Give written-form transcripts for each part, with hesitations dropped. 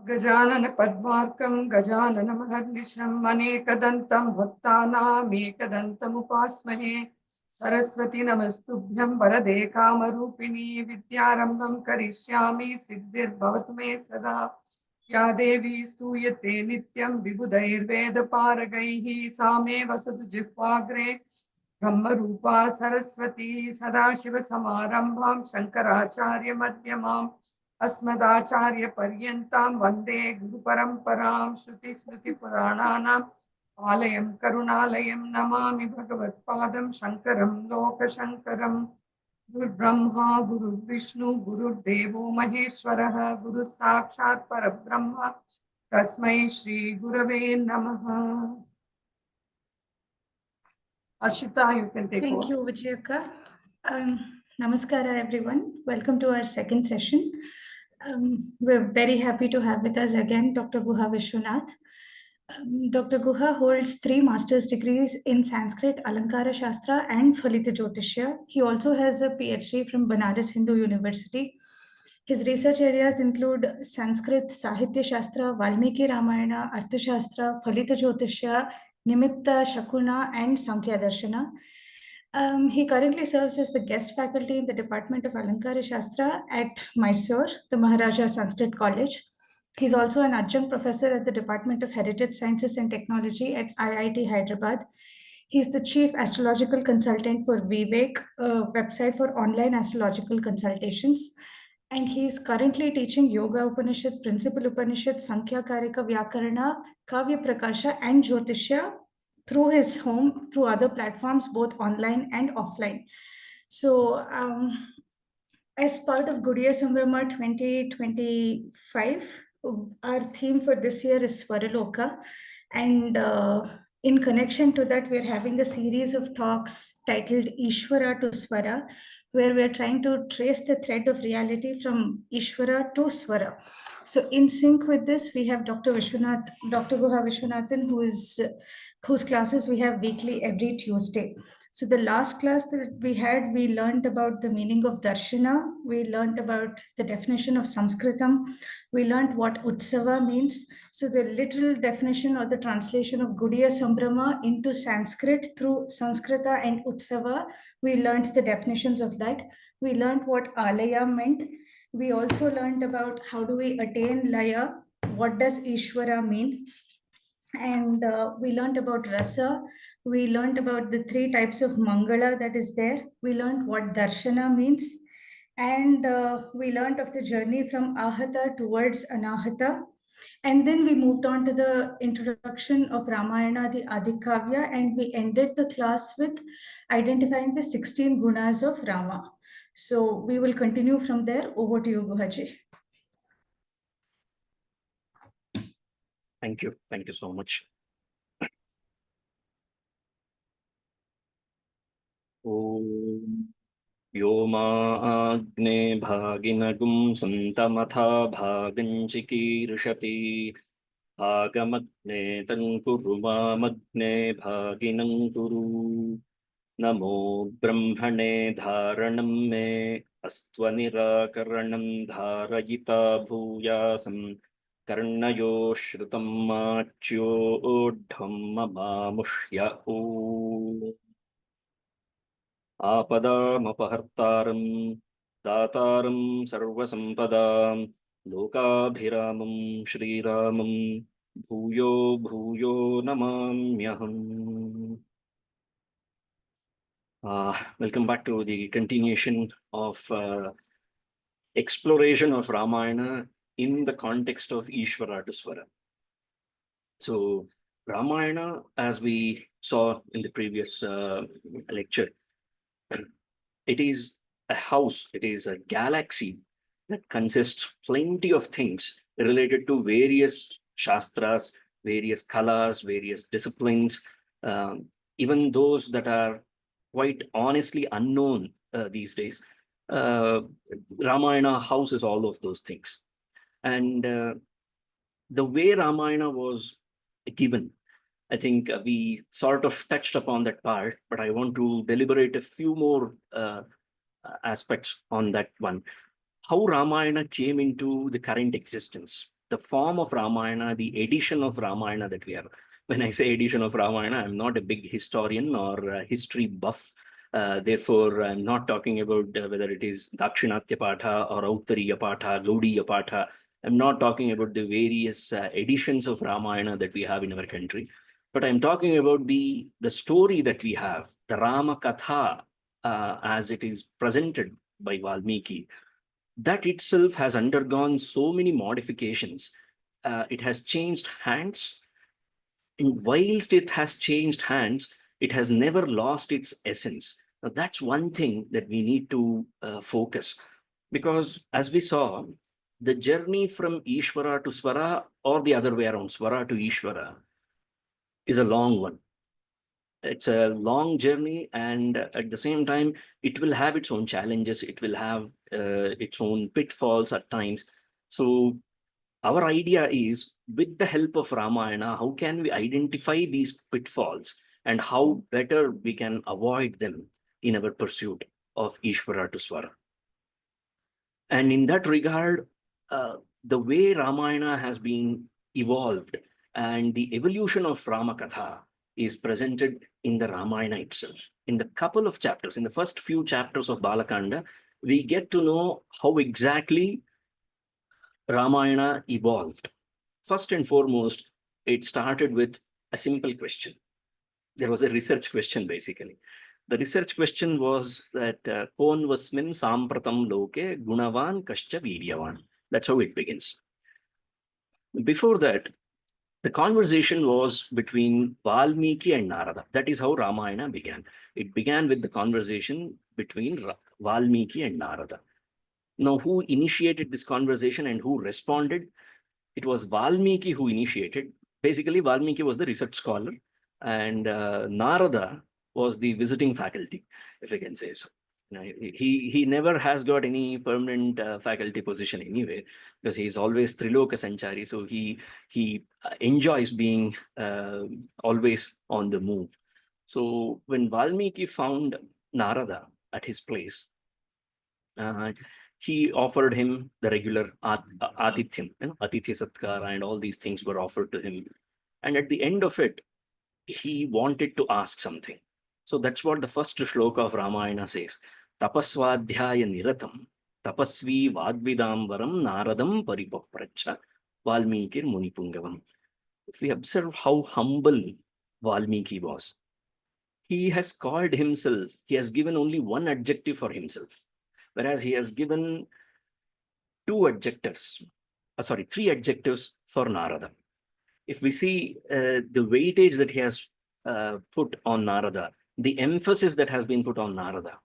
गजानन पद्मार्कं गजानन महर्निशम् अनेकदन्तं भक्तानामेकदन्तमुपास्महे। सरस्वती नमस्तुभ्यं वरदे कामरूपिणी विद्यारम्भं करिष्यामि सिद्धिर्भवतु मे सदा। या देवी स्तूयते नित्यं विबुधैर्वेदपारगैः सा मे वसतु जिह्वाग्रे। ब्रह्मरूपा सरस्वती सदाशिवसमारम्भां शङ्कराचार्यमध्यमाम् अस्मदाचार्यपर्यन्तां वन्दे गुरुपरम्परां। श्रुतिस्मृतिपुराणानाम् आलयं करुणालयं नमामि भगवत्पादं शङ्करं लोकशङ्करम्। गुरुर्ब्रह्मा गुरुर्विष्णु गुरुर्देवो महेश्वरः गुरुः साक्षात् परब्रह्म तस्मै श्रीगुरवे नमः। Ashita, you can take Thank over. you, Vijayaka. Namaskara, everyone. Welcome to our second session. We're very happy to have with us again Dr. Guha Vishwanath. Dr. Guha holds 3 master's degrees in Sanskrit, Alankara Shastra, and Phalita Jyotishya. He also has a PhD from Banaras Hindu University. His research areas include Sanskrit, Sahitya Shastra, Valmiki Ramayana, Arthashastra, Phalita Jyotishya, Nimitta Shakuna, and Sankhya Darshana. He currently serves as the guest faculty in the Department of Alankara Shastra at Mysore, the Maharaja Sanskrit College. He's also an adjunct professor at the Department of Heritage Sciences and Technology at IIT Hyderabad. He's the chief astrological consultant for Vivek, a website for online astrological consultations. And he's currently teaching Yoga Upanishad, Principal Upanishad, Sankhya Karika Vyakarana, Kavya Prakasha, and Jyotishya through his home, through other platforms, both online and offline. So, as part of Gudiya Sambrama 2025, our theme for this year is Swaraloka. And in connection to that, we're having a series of talks titled Iswara to Swara, where we're trying to trace the thread of reality from Iswara to Swara. So in sync with this, we have Dr. Vishwanath, Dr. Guha Vishwanathan, whose classes we have weekly every Tuesday. So the last class that we had, we learned about the meaning of darshana, we learned about the definition of Sanskritam, we learned what Utsava means. So the literal definition or the translation of Gudiya Sambrama into Sanskrit through Sanskrita and Utsava, we learned the definitions of that. We learned what Alaya meant. We also learned about how do we attain Laya, what does Ishvara mean, and we learned about rasa. We learned about the 3 types of mangala that is there. We learned what darshana means, and we learned of the journey from ahata towards anahata. And then we moved on to the introduction of Ramayana, the Adhikavya, and we ended the class with identifying the 16 gunas of Rama. So we will continue from there. Over to you, Guhaji. Thank you. Thank you so much. Om Yoma Bhaginagum Santamata Bhaganchikirshati Bhagamatne Tankuruma Magne Bhaginanguru Namo Brahmane Dharanam Me Astvanirakaranam Dharayita Bhuyasam Karnayo Shrutam Machyo Dhamma Om Apadamapahartaram Dataram Sarvasampadam Lokabhiramam Shriramam Bhuyo Bhuyo Namamyaham. Welcome back to the continuation of exploration of Ramayana in the context of Ishvara to Swara. So Ramayana, as we saw in the previous lecture, it is a house, it is a galaxy that consists plenty of things related to various shastras, various kalas, various disciplines, even those that are quite honestly unknown these days. Ramayana houses all of those things. And the way Ramayana was given, I think we sort of touched upon that part, but I want to deliberate a few more aspects on that one. How Ramayana came into the current existence. the form of Ramayana, the edition of Ramayana that we have. When I say edition of Ramayana, I'm not a big historian or a history buff. Therefore, I'm not talking about whether it is Dakshinatya Patha or Auttariya Patha, Gaudiya Patha. I'm not talking about the various editions of Ramayana that we have in our country, but I'm talking about the story that we have, the Rama Katha, as it is presented by Valmiki. That itself has undergone so many modifications. It has changed hands, and whilst it has changed hands, it has never lost its essence. Now, that's one thing that we need to focus, because as we saw, the journey from Ishvara to Swara, or the other way around, Swara to Ishvara, is a long one. It's a long journey, and at the same time, it will have its own challenges. It will have its own pitfalls at times. So our idea is, with the help of Ramayana, how can we identify these pitfalls and how better we can avoid them in our pursuit of Ishvara to Swara. And in that regard, the way Ramayana has been evolved and the evolution of Ramakatha is presented in the Ramayana itself. In the couple of chapters, in the first few chapters of Balakanda, we get to know how exactly Ramayana evolved. First and foremost, it started with a simple question. There was a research question, basically. The research question was that Kon vasmin sampratam loke gunavan kascha viryavan. That's how it begins. Before that, the conversation was between Valmiki and Narada. That is how Ramayana began. It began with the conversation between Valmiki and Narada. Now, who initiated this conversation and who responded? It was Valmiki who initiated. Basically, Valmiki was the research scholar, and Narada was the visiting faculty, if I can say so. He never has got any permanent faculty position anywhere, because he's always Triloka Sanchari, so he enjoys being always on the move. So when Valmiki found Narada at his place, he offered him the regular Atithyam, Atithya Satkara, and all these things were offered to him. And at the end of it, he wanted to ask something. So that's what the first shloka of Ramayana says. Tapasvadhyaya niratam, tapasvi vadvidamvaram naradam paripapracha Valmikir Munipungavam. If we observe how humble Valmiki was, he has called himself, he has given only one adjective for himself, whereas he has given three adjectives for Narada. If we see the weightage that he has put on Narada, the emphasis that has been put on Narada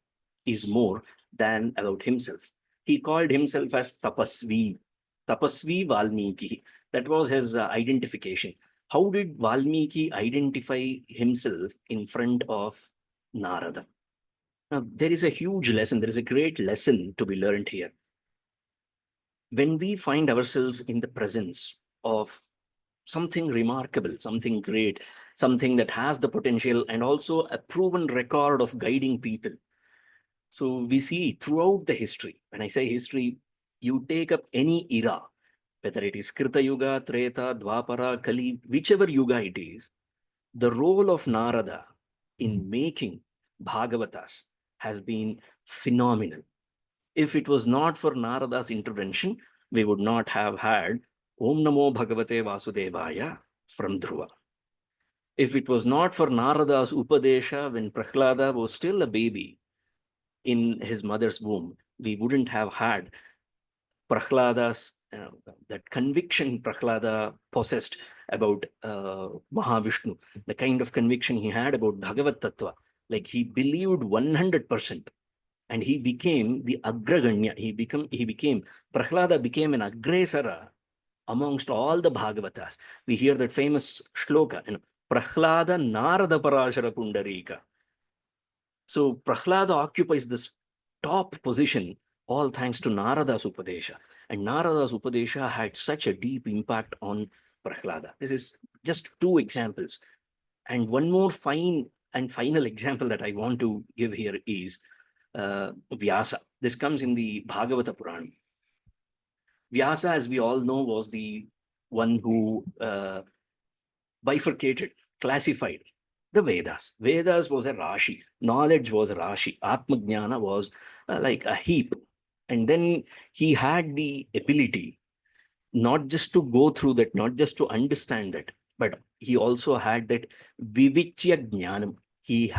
is more than about himself. He called himself as Tapasvi Valmiki. That was his identification. How did Valmiki identify himself in front of Narada? Now, there is a huge lesson, there is a great lesson to be learned here. When we find ourselves in the presence of something remarkable, something great, something that has the potential and also a proven record of guiding people. So we see throughout the history, when I say history, you take up any era, whether it is Krita Yuga, Treta, Dwapara, Kali, whichever yuga it is, the role of Narada in making Bhagavatas has been phenomenal. If it was not for Narada's intervention, we would not have had Om Namo Bhagavate Vasudevaya from Dhruva. If it was not for Narada's Upadesha when Prahlada was still a baby in his mother's womb, we wouldn't have had Prahlada's, that conviction Prahlada possessed about Mahavishnu, the kind of conviction he had about Bhagavat Tattva. Like, he believed 100%. And he became the Agraganya. Prahlada became an Agresara amongst all the Bhagavatas. We hear that famous shloka, Prahlada Narada Parashara Pundarika. So Prahlada occupies this top position, all thanks to Narada's Upadesha. And Narada's Upadesha had such a deep impact on Prahlada. This is just two examples. And one more final example that I want to give here is Vyasa. This comes in the Bhagavata Purana. Vyasa, as we all know, was the one who bifurcated, classified the Vedas. Vedas was a Rashi. Knowledge was a Rashi. Atmajnana was like a heap. And then he had the ability not just to go through that, not just to understand that, but he also had that vivichya jnanam. He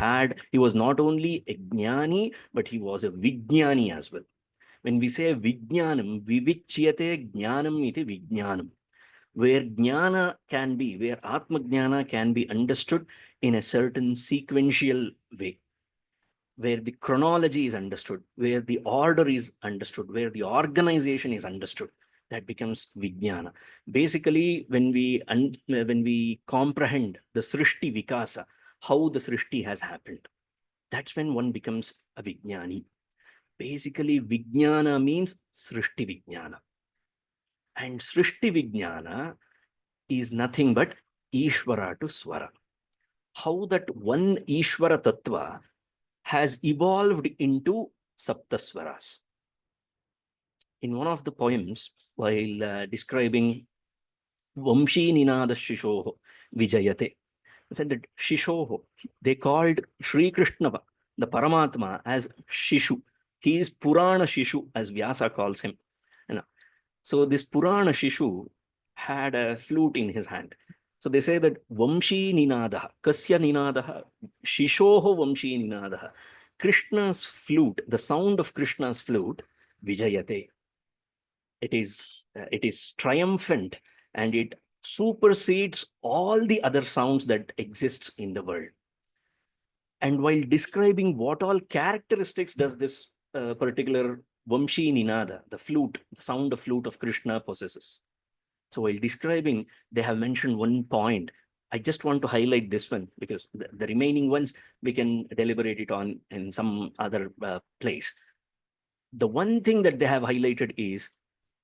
was not only a jnani, but he was a vijnani as well. When we say vijnanam, vivichyate jnanam iti vijnanam, where jnana can be, where atma jnana can be understood in a certain sequential way, where the chronology is understood, where the order is understood, where the organization is understood, that becomes vijnana. Basically, when we comprehend the srishti vikasa, how the srishti has happened, that's when one becomes a vijnani. Basically, vijnana means srishti vijnana. And srishti vijnana is nothing but Ishvara to Swara. How that one Ishvara Tattva has evolved into Saptaswaras. In one of the poems, while describing Vamshi Ninada Shishoho Vijayate, said that Shishoho, they called Sri Krishna, the Paramatma, as Shishu. He is Purana Shishu, as Vyasa calls him. So this Purana Shishu had a flute in his hand. So they say that Vamshi Ninadaha, Kasya Ninadaha, Shishoho Vamshi Ninadaha. Krishna's flute, the sound of Krishna's flute, Vijayate. It is triumphant and it supersedes all the other sounds that exists in the world. And while describing what all characteristics does this particular Vamshi Ninada, the flute, the sound of flute of Krishna possesses. So while describing, they have mentioned one point. I just want to highlight this one because the remaining ones we can deliberate it on in some other place. The one thing that they have highlighted is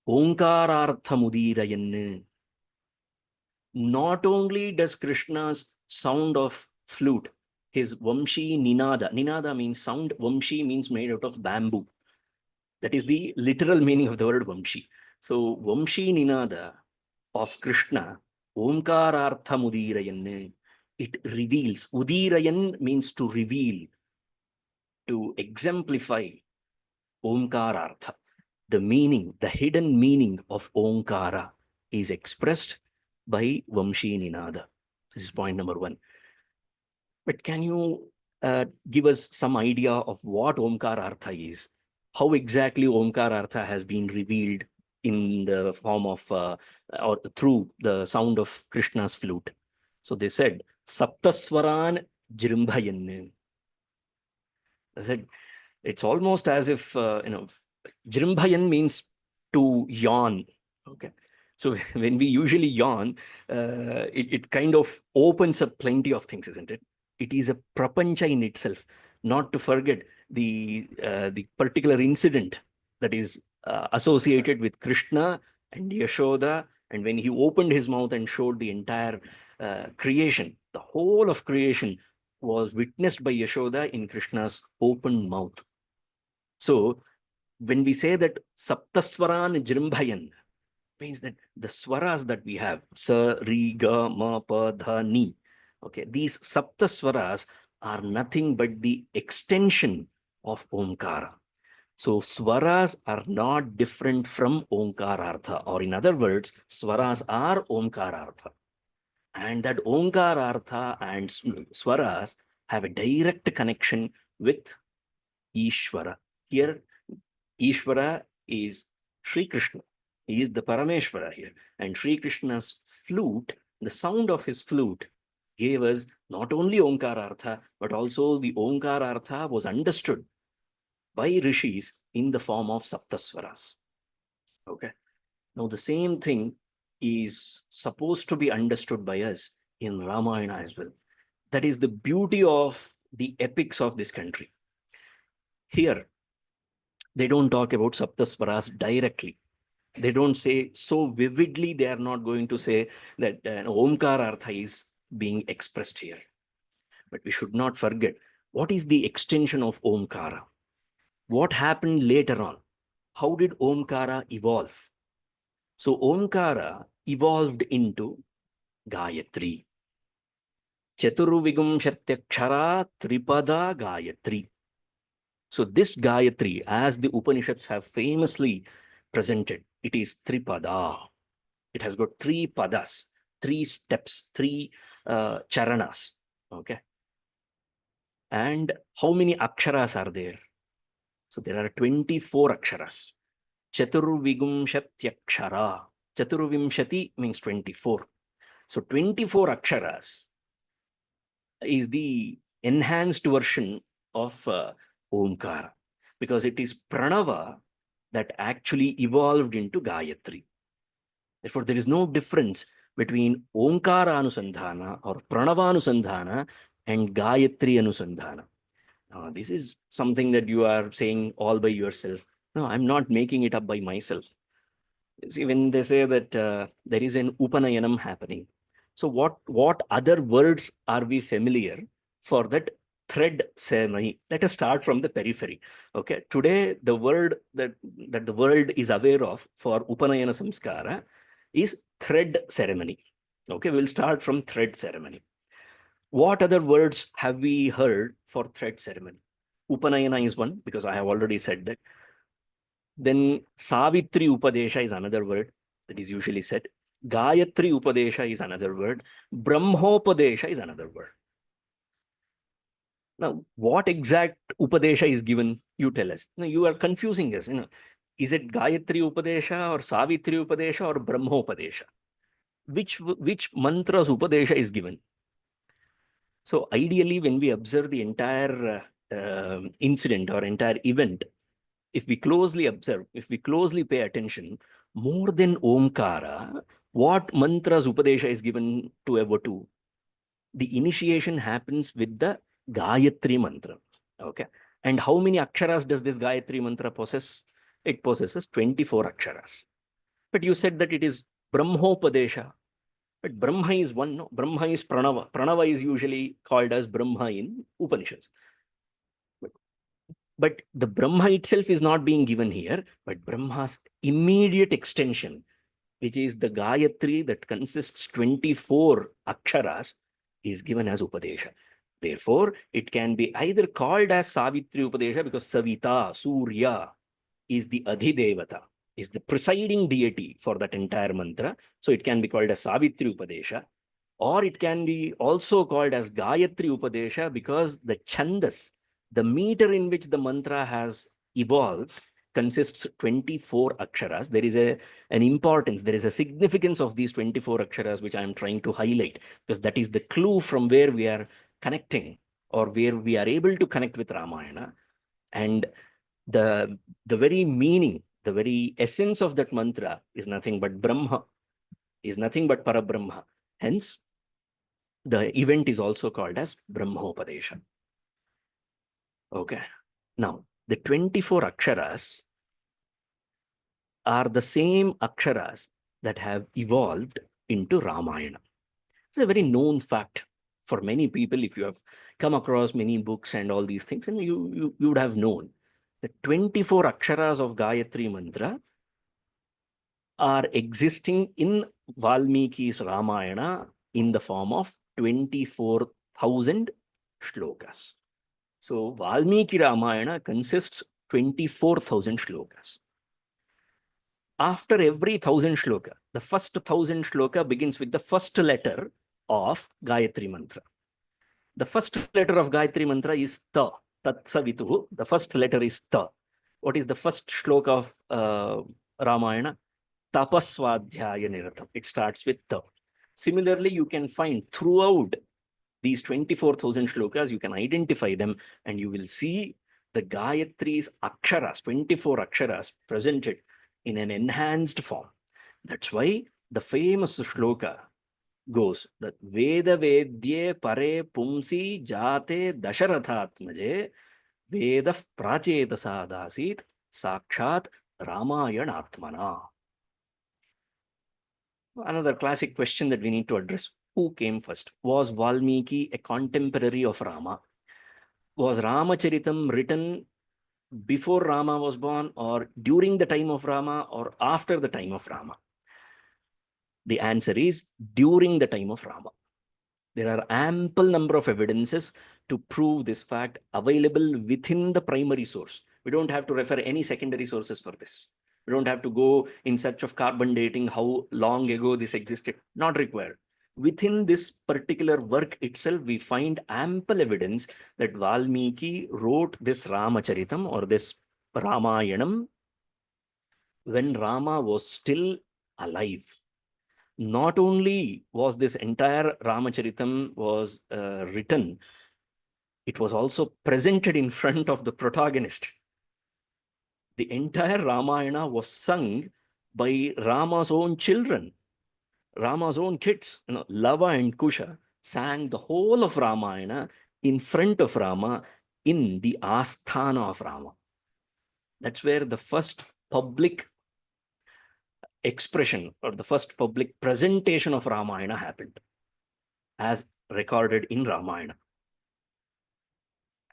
Omkararthamudirayan. Not only does Krishna's sound of flute, his Vamshi Ninada, Ninada means sound, Vamshi means made out of bamboo. That is the literal meaning of the word Vamshi. So Vamshi Ninada of Krishna, Omkararthamudirayan, it reveals. Udirayan means to reveal, to exemplify Omkarartha. The meaning, the hidden meaning of Omkara is expressed by Vamshi Ninada. This is point number one. But can you give us some idea of what Omkarartha is? How exactly Omkarartha has been revealed in the form of or through the sound of Krishna's flute? So they said, Saptaswaran Jrimbhayan. They said, it's almost as if, Jrimbhayan means to yawn. Okay. So when we usually yawn, it kind of opens up plenty of things, isn't it? It is a prapancha in itself. Not to forget the particular incident that is associated with Krishna and Yashoda. And when he opened his mouth and showed the entire creation, the whole of creation was witnessed by Yashoda in Krishna's open mouth. So when we say that Saptaswaran Jrimbhayan, means that the swaras that we have, sa, ri, ga, ma, pa, dha, ni, okay, these Saptaswaras are nothing but the extension of Omkara. So swaras are not different from Omkarartha, or in other words, swaras are Omkarartha. And that Omkarartha and swaras have a direct connection with Ishvara. Here, Ishvara is Sri Krishna. He is the Parameshvara here. And Sri Krishna's flute, the sound of his flute, gave us not only Omkarartha, but also the Omkarartha was understood by rishis in the form of Saptaswaras. Okay. Now, the same thing is supposed to be understood by us in Ramayana as well. That is the beauty of the epics of this country. Here, they don't talk about Saptaswaras directly. They don't say so vividly, they are not going to say that Omkarartha is being expressed here. But we should not forget, what is the extension of Omkara? What happened later on? How did Omkara evolve? So Omkara evolved into Gayatri. Chaturvigumshatyakshara Tripada Gayatri. So this Gayatri, as the Upanishads have famously presented, it is Tripada. It has got 3 padas, 3 steps, 3 charanas. Okay. And how many aksharas are there? So there are 24 aksharas. Chaturvigumshatyakshara. Chaturvimshati means 24. So 24 aksharas is the enhanced version of Omkara, because it is Pranava that actually evolved into Gayatri. Therefore, there is no difference between Omkara Anusandhana or Pranava Anusandhana and Gayatri Anusandhana. Now, this is something that you are saying all by yourself. No, I'm not making it up by myself. See, when they say that there is an Upanayanam happening, so what other words are we familiar for that thread ceremony? Let us start from the periphery. Okay, today the word that the world is aware of for Upanayana Samskara is thread ceremony. Okay, we'll start from thread ceremony. What other words have we heard for thread ceremony? Upanayana is one, because I have already said that. Then Savitri Upadesha is another word that is usually said. Gayatri Upadesha is another word. Brahmopadesha is another word. Now, what exact Upadesha is given? You tell us. Now, you are confusing us. Is it Gayatri Upadesha or Savitri Upadesha or Brahmopadesha? Which mantra's Upadesha is given? So ideally, when we observe the entire incident or entire event, if we closely observe, if we closely pay attention, more than Omkara, what mantras Upadesha is given to a Vatu? The initiation happens with the Gayatri mantra. Okay. And how many aksharas does this Gayatri mantra possess? It possesses 24 aksharas. But you said that it is Brahmopadesha. But Brahma is one, no? Brahma is Pranava. Pranava is usually called as Brahma in Upanishads. But the Brahma itself is not being given here, but Brahma's immediate extension, which is the Gayatri that consists 24 aksharas, is given as Upadesha. Therefore, it can be either called as Savitri Upadesha because Savita, Surya, is the Adhidevata, is the presiding deity for that entire mantra. So it can be called as Savitri Upadesha, or it can be also called as Gayatri Upadesha because the Chandas, the meter in which the mantra has evolved, consists 24 aksharas. There is an importance, there is a significance of these 24 aksharas, which I am trying to highlight, because that is the clue from where we are connecting or where we are able to connect with Ramayana. And the very meaning, the very essence of that mantra is nothing but Brahma, is nothing but Parabrahma. Hence, the event is also called as Brahmopadesha. Okay. Now, the 24 aksharas are the same aksharas that have evolved into Ramayana. It's a very known fact for many people. If you have come across many books and all these things, and you would have known the 24 aksharas of Gayatri mantra are existing in Valmiki's Ramayana in the form of 24,000 shlokas. So Valmiki Ramayana consists 24,000 shlokas. After every 1,000 shloka, the first 1,000 shloka begins with the first letter of Gayatri mantra. The first letter of Gayatri mantra is Ta, Tat Savitu. The first letter is Ta. What is the first shloka of Ramayana? Tapaswadhyaya Niratam. It starts with Ta. Similarly, you can find throughout these 24,000 shlokas, you can identify them and you will see the Gayatri's aksharas, 24 aksharas presented in an enhanced form. That's why the famous shloka goes that Veda Vedye Pare Pumsi Jate Dasharathatmaje Veda Pracheta Sadasit Sakshat Ramayanatmana. Another classic question that we need to address: who came first? Was Valmiki a contemporary of Rama? Was Ramacharitam written before Rama was born, or during the time of Rama, or after the time of Rama? The answer is during the time of Rama. There are ample number of evidences to prove this fact available within the primary source. We don't have to refer any secondary sources for this. We don't have to go in search of carbon dating, how long ago this existed. Not required. Within this particular work itself, we find ample evidence that Valmiki wrote this Ramacharitam or this Ramayanam when Rama was still alive. Not only was this entire Ramacharitam was written, it was also presented in front of the protagonist. The entire Ramayana was sung by Rama's own children, Rama's own kids. Lava and Kusha sang the whole of Ramayana in front of Rama in the Asthana of Rama. That's where the first public expression or the first public presentation of Ramayana happened, as recorded in Ramayana.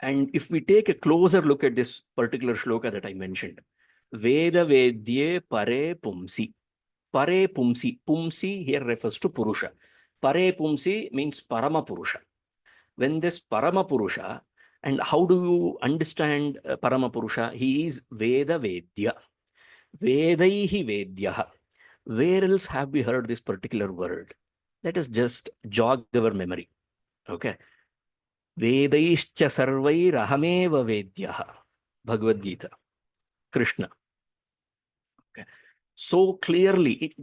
And if we take a closer look at this particular shloka that I mentioned, Veda Vedye Pare Pumsi. Pare Pumsi. Pumsi here refers to Purusha. Pare Pumsi means Parama Purusha. When this Parama Purusha, and how do you understand Parama Purusha? He is Veda Vedya. Vedaihi Vedyaha. Where else have we heard this particular word? Let us just jog our memory. Okay. Vedaischa sarvair ahameva vedyaha. Bhagavad Gita. Krishna. Okay. So clearly,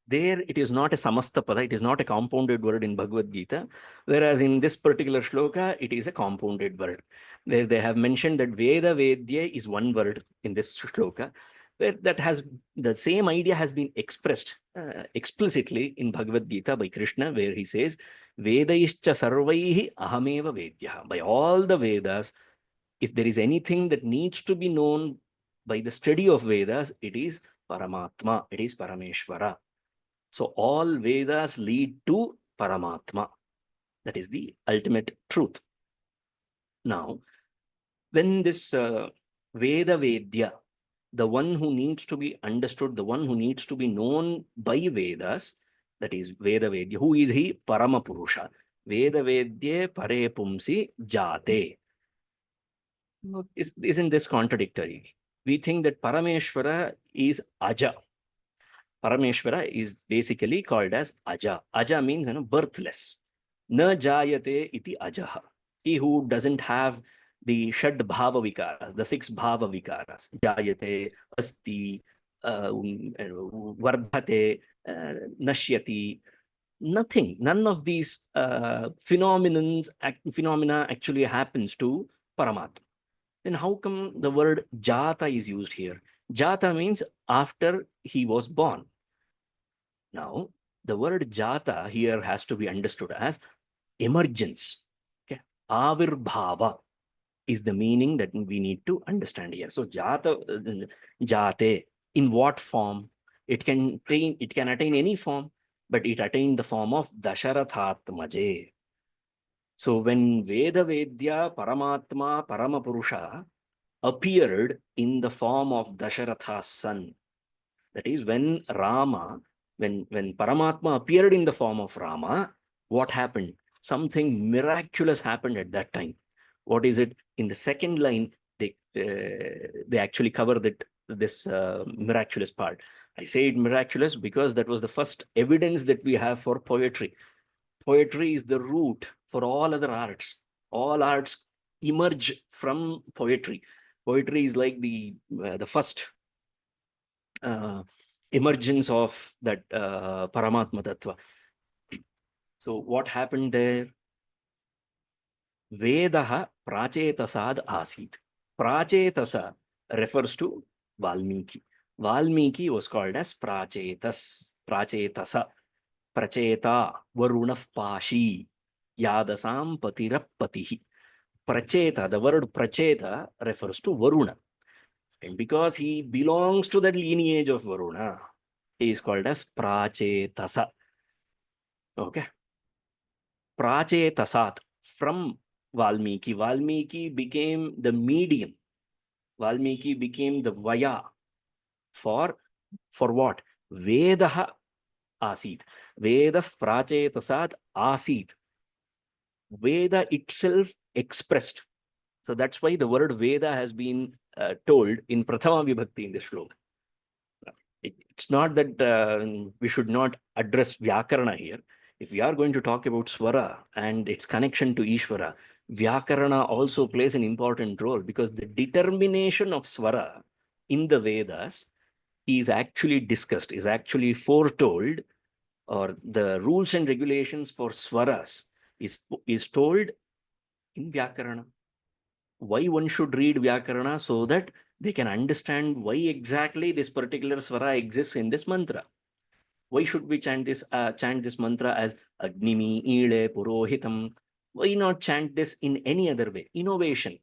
there it is not a samasta pada, it is not a compounded word in Bhagavad Gita, whereas in this particular shloka, it is a compounded word. Where they have mentioned that Veda Vedya is one word in this shloka, where that has the same idea has been expressed explicitly in Bhagavad Gita by Krishna, where he says, Vedaischa sarvaihi ahameva vedyaha. By all the Vedas, if there is anything that needs to be known by the study of Vedas, it is Paramatma, it is Parameshwara. So all Vedas lead to Paramatma. That is the ultimate truth. Now, when this Veda Vedya, the one who needs to be understood, the one who needs to be known by Vedas, that is Veda Vedya. Who is he? Parama Purusha. Veda Vedye Pare Pumsi Jate. Isn't this contradictory? We think that Parameshwara is Aja. Parameshwara is basically called as Aja. Aja means birthless. Na jayate iti ajaha. He who doesn't have the Shad Bhava Vikaras, the 6 Bhava Vikaras, Jayate, Asti, Vardhate, Nashyati, nothing, none of these phenomena actually happens to Paramatma. Then how come the word Jata is used here? Jata means after he was born. Now, the word Jata here has to be understood as emergence. Okay, Avirbhava is the meaning that we need to understand here. So Jata, Jate, in what form? It can attain any form, but it attained the form of Dasharathatmaje. So when Veda Vedya Paramatma Paramapurusha appeared in the form of Dasharatha's son, that is when Rama, when Paramatma appeared in the form of Rama, what happened? Something miraculous happened at that time. What is it? In the second line, they actually cover this miraculous part. I say it miraculous because that was the first evidence that we have for poetry. Poetry is the root for all other arts. All arts emerge from poetry. Poetry is like the first emergence of that Paramatma Tattva. So what happened there? Vedaha prachetasad asit. Prachetasa refers to Valmiki. Valmiki was called as Prachetas. Prachetasa. Pracheta Varunaf Pashi. Yadasam Patirapatihi. Pracheta, the word Pracheta refers to Varuna. And because he belongs to that lineage of Varuna, he is called as Prachetasa. Okay. Prachetasat, from Valmiki. Valmiki became the medium. Valmiki became the Vaya for what? Vedaha asit. Veda prachetasad asit. Veda itself expressed. So that's why the word Veda has been told in Prathama Vibhakti in this shloka. It's not that we should not address Vyakarana here. If we are going to talk about Swara and its connection to Ishvara, Vyakarana also plays an important role, because the determination of Swara in the Vedas is actually discussed, is actually foretold, or the rules and regulations for Swaras is told in Vyakarana. Why one should read Vyakarana? So that they can understand why exactly this particular Swara exists in this mantra. Why should we chant this mantra as Agnimi, Ile, Purohitam? Why not chant this in any other way? Innovation.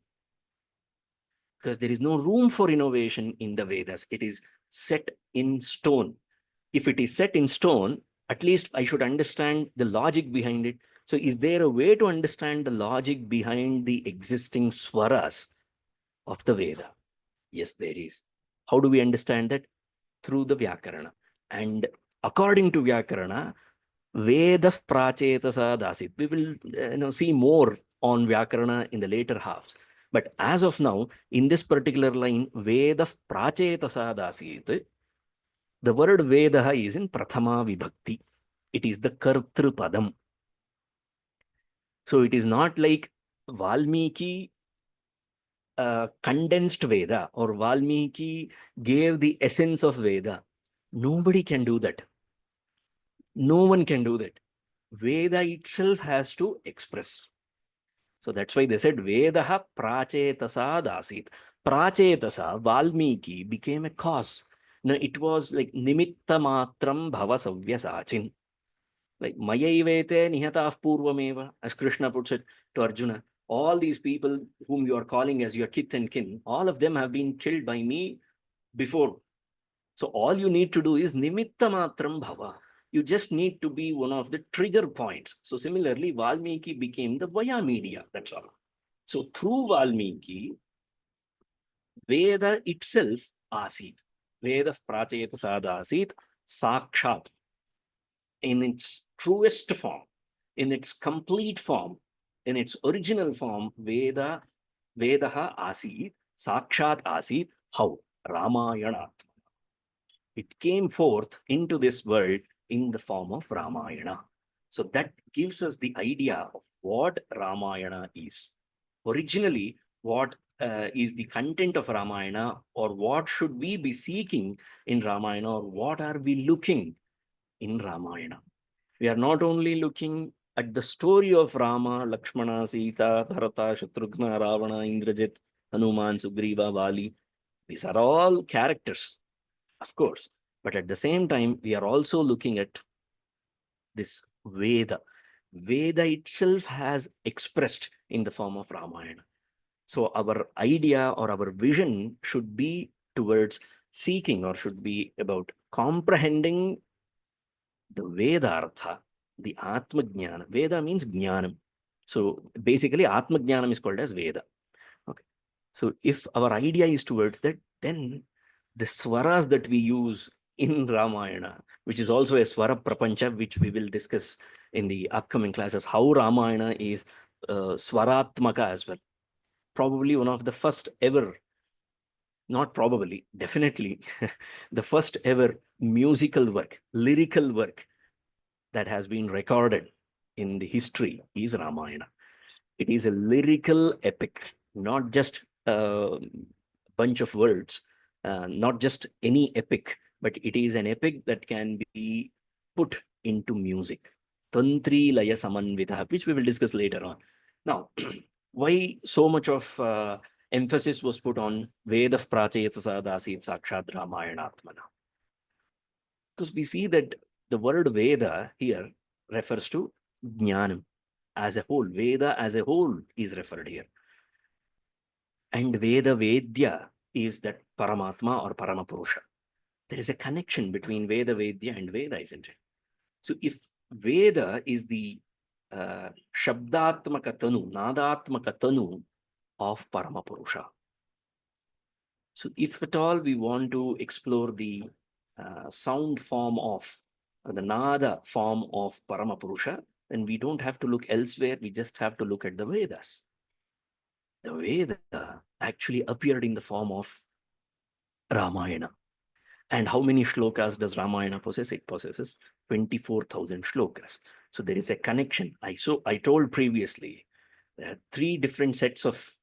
Because there is no room for innovation in the Vedas. It is set in stone. If it is set in stone, at least I should understand the logic behind it. So is there a way to understand the logic behind the existing Swaras of the Veda? Yes, there is. How do we understand that? Through the Vyakarana. And according to Vyakarana, Veda prachetasad asit. We will see more on Vyakarana in the later halves. But as of now, in this particular line, Veda prachetasad asit, the word Veda is in Prathama Vibhakti. It is the Kartru Padam. So it is not like Valmiki condensed Veda, or Valmiki gave the essence of Veda. Nobody can do that. No one can do that. Veda itself has to express. So that's why they said Vedaha prachetasad asit. Prachetasa, Valmiki became a cause. Now it was like nimitta matram bhava savyasachin. Like Mayaivete nihataf purvameva, as Krishna puts it to Arjuna. All these people whom you are calling as your kith and kin, all of them have been killed by me before. So all you need to do is nimitta matram bhava. You just need to be one of the trigger points. So similarly, Valmiki became the via media. That's all. So through Valmiki, Veda itself asit. Veda prachetasad asit sakshat. In its truest form, in its complete form, in its original form, Vedaha asit, sakshat asit. How? Ramayana. It came forth into this world in the form of Ramayana. So that gives us the idea of what Ramayana is. Originally, what is the content of Ramayana, or what should we be seeking in Ramayana, or what are we looking in Ramayana? We are not only looking at the story of Rama, Lakshmana, Sita, Bharata, Shatrughna, Ravana, Indrajit, Hanuman, Sugriva, Vali. These are all characters, of course. But at the same time, we are also looking at this Veda. Veda itself has expressed in the form of Ramayana. So our idea or our vision should be towards seeking, or should be about comprehending the Vedartha, the Atma Jnana. Veda means Jnanam. So basically, Atma Jnanam is called as Veda. Okay. So if our idea is towards that, then the swaras that we use in Ramayana, which is also a swara prapancha, which we will discuss in the upcoming classes, how Ramayana is swaratmaka as well. Probably one of the first ever, not probably, definitely, the first ever musical work, lyrical work that has been recorded in the history is Ramayana. It is a lyrical epic, not just a bunch of words, not just any epic, but it is an epic that can be put into music. Tantri Laya Samanvita, which we will discuss later on. Now, why so much of emphasis was put on Veda Prachetasad Asit Sakshat Ramayanatmana? Because we see that the word Veda here refers to Jnanam as a whole. Veda as a whole is referred here. And Veda Vedya is that Paramatma or Paramapurusha. There is a connection between Veda Vedya and Veda, isn't it? So if Veda is the Shabdatmaka Tanu, Nadatmaka Tanu of Paramapurusha. So if at all we want to explore the sound form of the Nada form of Paramapurusha, then we don't have to look elsewhere. We just have to look at the Vedas. The Veda actually appeared in the form of Ramayana. And how many shlokas does Ramayana possess? It possesses 24,000 shlokas. So there is a connection. I told previously, there are three different sets of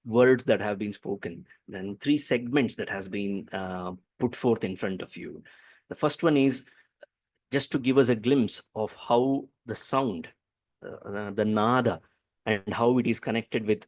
words that have been spoken, then three segments that has been put forth in front of you. The first one is just to give us a glimpse of how the sound, the nada, and how it is connected with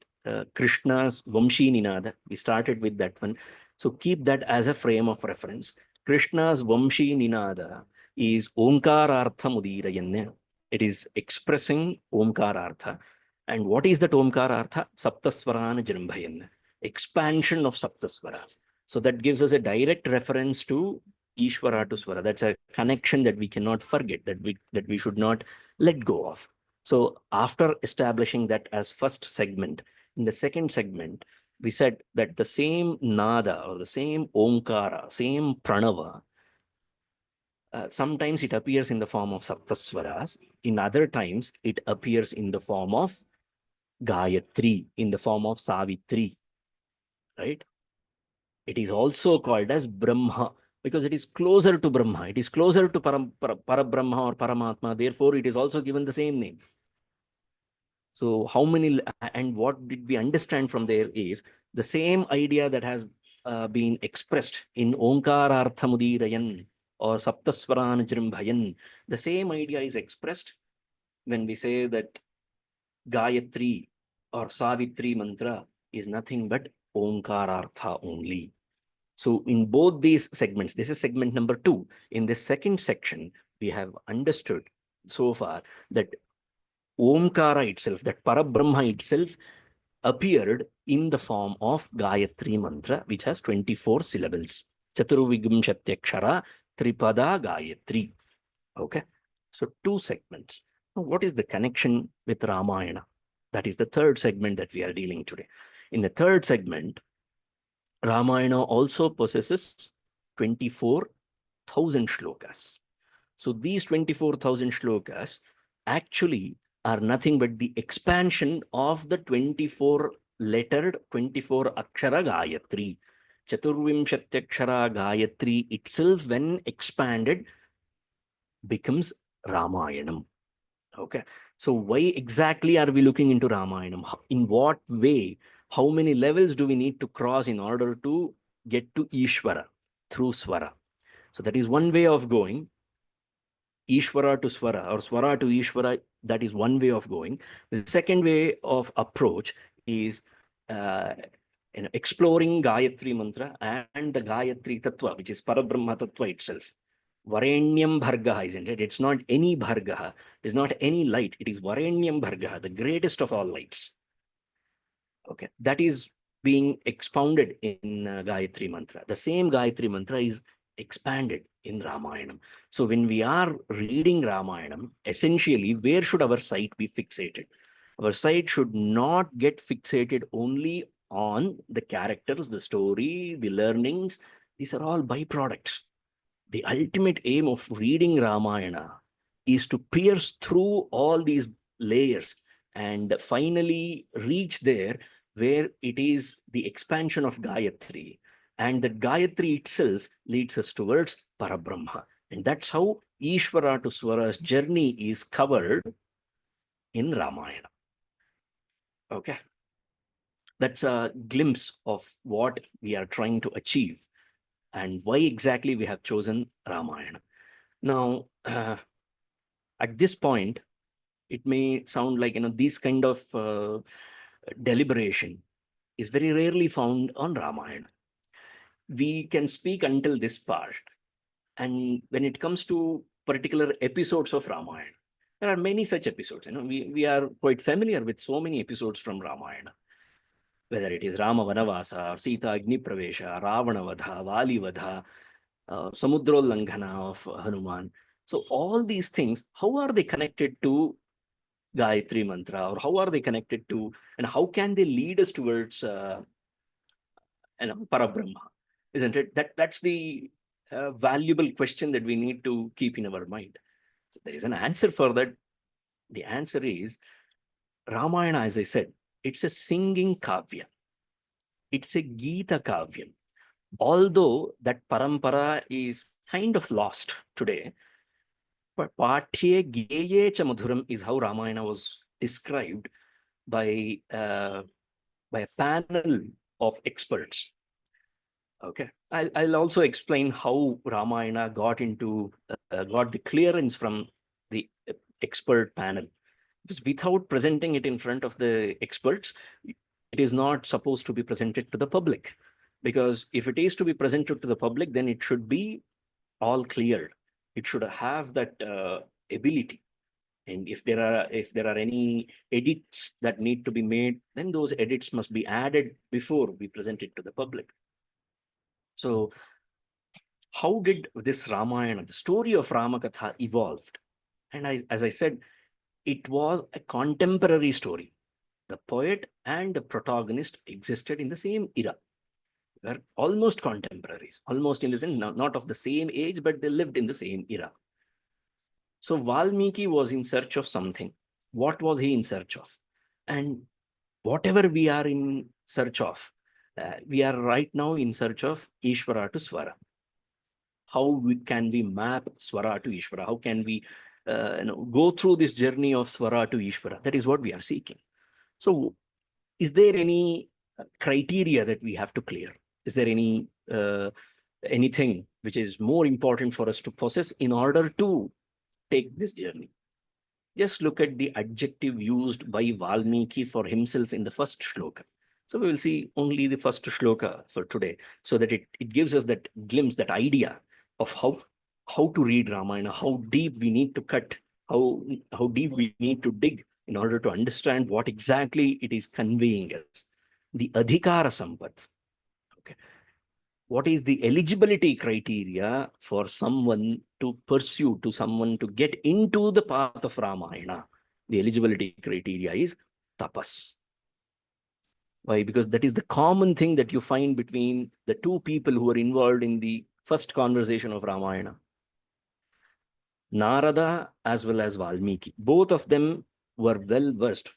Krishna's Vamshi Ninada. We started with that one. So keep that as a frame of reference. Krishna's Vamshi Ninada is Omkarartha Mudirayanne. It is expressing Omkarartha. And what is that Omkarartha? Saptaswarana Jrimbhayan. Expansion of Saptaswaras. So that gives us a direct reference to Iswara to Swara. That's a connection that we cannot forget, that we should not let go of. So after establishing that as first segment, in the second segment, we said that the same nada or the same omkara, same pranava, sometimes it appears in the form of saptaswaras. In other times, it appears in the form of Gayatri, in the form of Savitri, right? It is also called as Brahma because it is closer to Brahma. It is closer to Parabrahma or Paramatma. Therefore, it is also given the same name. So how many, and what did we understand from there is the same idea that has been expressed in Omkararthamudirayan or Saptaswaran Jrimbhayan. The same idea is expressed when we say that Gayatri or Savitri mantra is nothing but Omkarartha only. So in both these segments, this is segment number 2. In this second section, we have understood so far that Omkara itself, that Parabrahma itself appeared in the form of Gayatri mantra, which has 24 syllables. Chaturvigumshatyakshara Tripada Gayatri. Okay. So 2 segments. Now, what is the connection with Ramayana? That is the third segment that we are dealing today. In the third segment, Ramayana also possesses 24,000 shlokas. So these 24,000 shlokas actually are nothing but the expansion of the 24 lettered 24 akshara Gayatri. Chaturvimshatyakshara Gayatri itself, when expanded, becomes Ramayanam. Okay. So why exactly are we looking into Ramayanam? In what way? How many levels do we need to cross in order to get to Ishvara through Swara? So that is one way of going. Ishvara to Swara or Swara to Ishvara, that is one way of going. The second way of approach is exploring Gayatri Mantra and the Gayatri Tattva, which is Parabrahma Tattva itself. Varenyam Bhargaha, isn't it? It's not any Bhargaha. It is not any light. It is Varenyam Bhargaha, the greatest of all lights. Okay, that is being expounded in Gayatri Mantra. The same Gayatri Mantra is expanded in Ramayanam. So when we are reading Ramayanam, essentially, where should our sight be fixated? Our sight should not get fixated only on the characters, the story, the learnings. These are all byproducts. The ultimate aim of reading Ramayana is to pierce through all these layers and finally reach there where it is the expansion of Gayatri. And that Gayatri itself leads us towards Parabrahma. And that's how Ishvara to Swara's journey is covered in Ramayana. Okay. That's a glimpse of what we are trying to achieve and why exactly we have chosen Ramayana. Now, at this point, it may sound like, this kind of deliberation is very rarely found on Ramayana. We can speak until this part. And when it comes to particular episodes of Ramayana, there are many such episodes. We are quite familiar with so many episodes from Ramayana, whether it is Rama Vanavasa, or Sita Agni Pravesha, Ravana Vadha, Vali Vadha, Samudrolanghana of Hanuman. So all these things, how are they connected to Gayatri Mantra, or how are they connected to, and how can they lead us towards Parabrahma? Isn't it? That's the a valuable question that we need to keep in our mind. So there is an answer for that. The answer is Ramayana, as I said, it's a singing kavya. It's a Gita kavyam. Although that parampara is kind of lost today, but Pathye Geye Cha Madhuram is how Ramayana was described by a panel of experts. Okay, I'll also explain how Ramayana got the clearance from the expert panel. Because without presenting it in front of the experts, it is not supposed to be presented to the public. Because if it is to be presented to the public, then it should be all cleared. It should have that ability. And if there are any edits that need to be made, then those edits must be added before we present it to the public. So how did this Ramayana, the story of Ramakatha, evolved? And as I said, it was a contemporary story. The poet and the protagonist existed in the same era. They were almost contemporaries, almost in the sense, not of the same age, but they lived in the same era. So Valmiki was in search of something. What was he in search of? And whatever we are in search of, we are right now in search of Iswara to Swara. How can we map Swara to Iswara? How can we go through this journey of Swara to Iswara? That is what we are seeking. So is there any criteria that we have to clear? Is there anything which is more important for us to possess in order to take this journey? Just look at the adjective used by Valmiki for himself in the first shloka. So we will see only the first shloka for today, so that it gives us that glimpse, that idea of how to read Ramayana, how deep we need to cut, how deep we need to dig in order to understand what exactly it is conveying us. The adhikara sampath. Okay. What is the eligibility criteria for someone to pursue, to someone to get into the path of Ramayana? The eligibility criteria is tapas. Why? Because that is the common thing that you find between the two people who are involved in the first conversation of Ramayana. Narada as well as Valmiki. Both of them were well versed.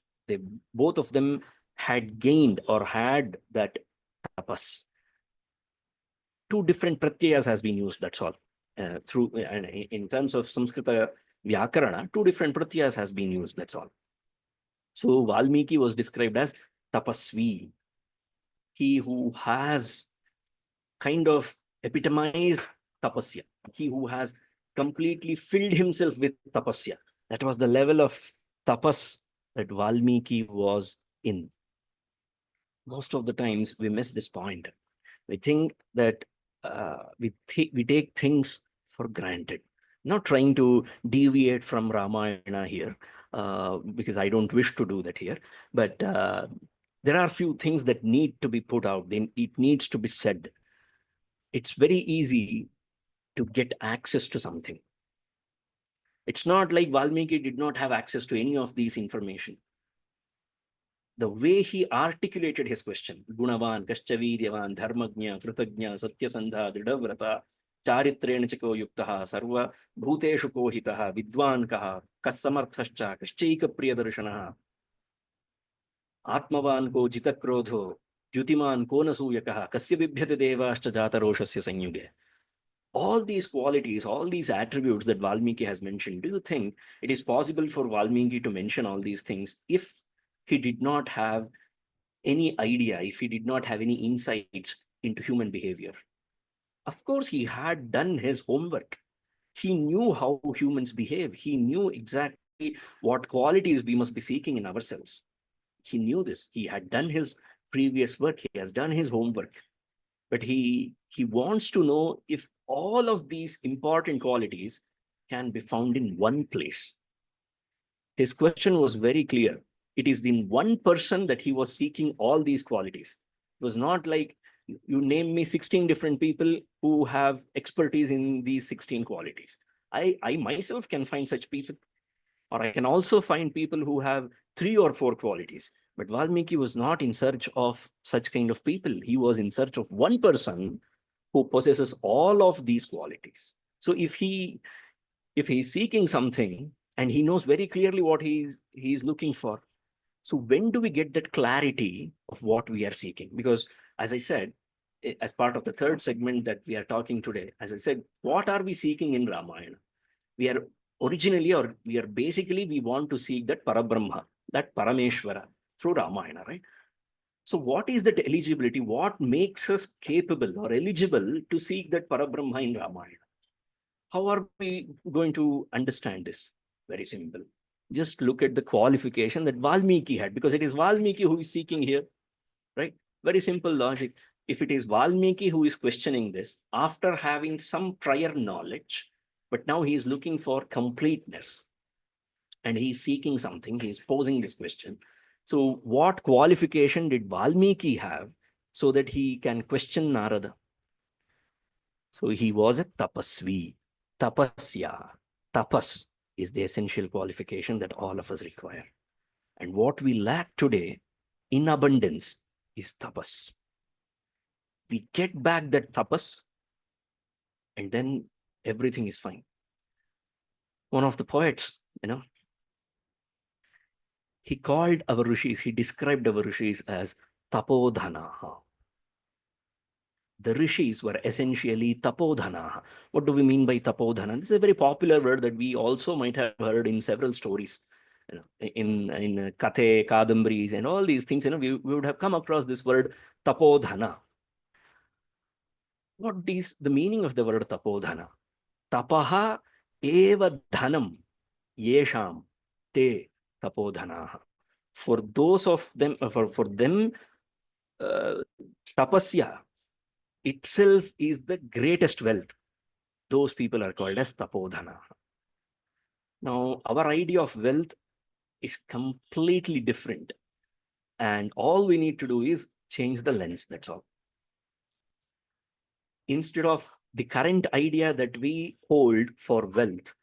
Both of them had gained or had that tapas. Two different pratyayas has been used, that's all. In terms of Samskrita Vyakarana, two different pratyayas has been used, that's all. So Valmiki was described as tapasvi, he who has kind of epitomized tapasya, he who has completely filled himself with tapasya. That was the level of tapas that Valmiki was in. Most of the times we miss this point. We think that we take things for granted. Not trying to deviate from Ramayana here, because I don't wish to do that here. But there are a few things that need to be put out. Then it needs to be said. It's very easy to get access to something. It's not like Valmiki did not have access to any of these information. The way he articulated his question, Gunavan, Kaschaviryavan, Dharmagnya, Kritagnya, Satyasandha, Dridhavrata, Charitrena Chiko Yuktaha, Sarva Bhuteshu Kohitaha, Vidwan Kaha, Kasamarthascha, Kaschika Priyadarsanaha, Atmavan Ko Jitakrodho, Jyutiman Ko Nasuyakaha, Kasya Bibhyate Devascha Jataroshasya Sanyuge. All these qualities, all these attributes that Valmiki has mentioned, do you think it is possible for Valmiki to mention all these things if he did not have any idea, if he did not have any insights into human behavior? Of course, he had done his homework. He knew how humans behave. He knew exactly what qualities we must be seeking in ourselves. He knew this. He had done his previous work. He has done his homework. But he wants to know if all of these important qualities can be found in one place. His question was very clear. It is in one person that he was seeking all these qualities. It was not like you name me 16 different people who have expertise in these 16 qualities. I myself can find such people, or I can also find people who have 3 or 4 qualities. But Valmiki was not in search of such kind of people. He was in search of one person who possesses all of these qualities. So if he's seeking something and he knows very clearly what he's looking for, so when do we get that clarity of what we are seeking? Because as I said, as part of the third segment that we are talking today, as I said, what are we seeking in Ramayana? We are originally, or we are basically, we want to seek that Parabrahma, that Parameshwara through Ramayana, right? So what is that eligibility? What makes us capable or eligible to seek that Parabrahma in Ramayana? How are we going to understand this? Very simple. Just look at the qualification that Valmiki had, because it is Valmiki who is seeking here, right? Very simple logic. If it is Valmiki who is questioning this after having some prior knowledge, but now he is looking for completeness and he's seeking something, he's posing this question. So what qualification did Valmiki have so that he can question Narada? So he was a tapasvi, tapasya. Tapas is the essential qualification that all of us require. And what we lack today in abundance is tapas. We get back that tapas and then everything is fine. One of the poets, he called our rishis, he described our rishis as tapodhanaha. The rishis were essentially tapodhanaha. What do we mean by tapodhana? This is a very popular word that we also might have heard in several stories. In Kathe, Kadambaris, and all these things, we would have come across this word tapodhana. What is the meaning of the word tapodhana? Tapaha eva dhanam yesham te tapodhanaha. For those of them, for them, tapasya itself is the greatest wealth. Those people are called as tapodhana. Now, our idea of wealth is completely different. And all we need to do is change the lens, that's all. Instead of the current idea that we hold for wealth,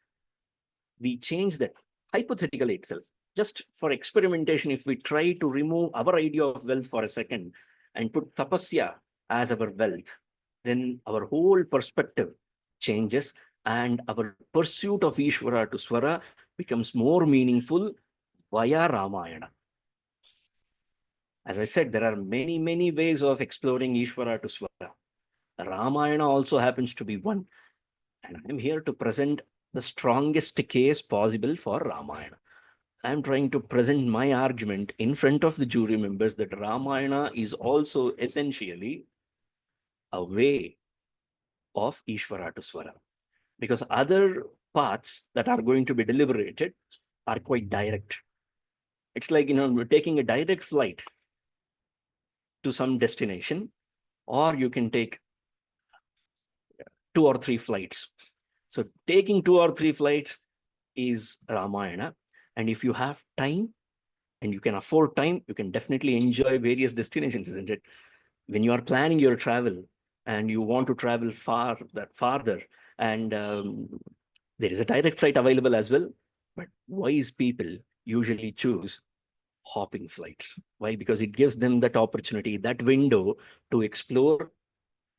we change that hypothetically itself. Just for experimentation, if we try to remove our idea of wealth for a second and put tapasya as our wealth, then our whole perspective changes and our pursuit of Iswara to Swara becomes more meaningful via Ramayana. As I said, there are many, many ways of exploring Iswara to Swara. Ramayana also happens to be one. And I'm here to present the strongest case possible for Ramayana. I'm trying to present my argument in front of the jury members that Ramayana is also essentially a way of Ishvara to Swara. Because other paths that are going to be deliberated are quite direct. It's like, we're taking a direct flight to some destination, or you can take 2 or 3 flights. So taking 2 or 3 flights is Ramayana. And if you have time and you can afford time, you can definitely enjoy various destinations, isn't it? When you are planning your travel and you want to travel farther, and there is a direct flight available as well, but wise people usually choose hopping flights. Why? Because it gives them that opportunity, that window to explore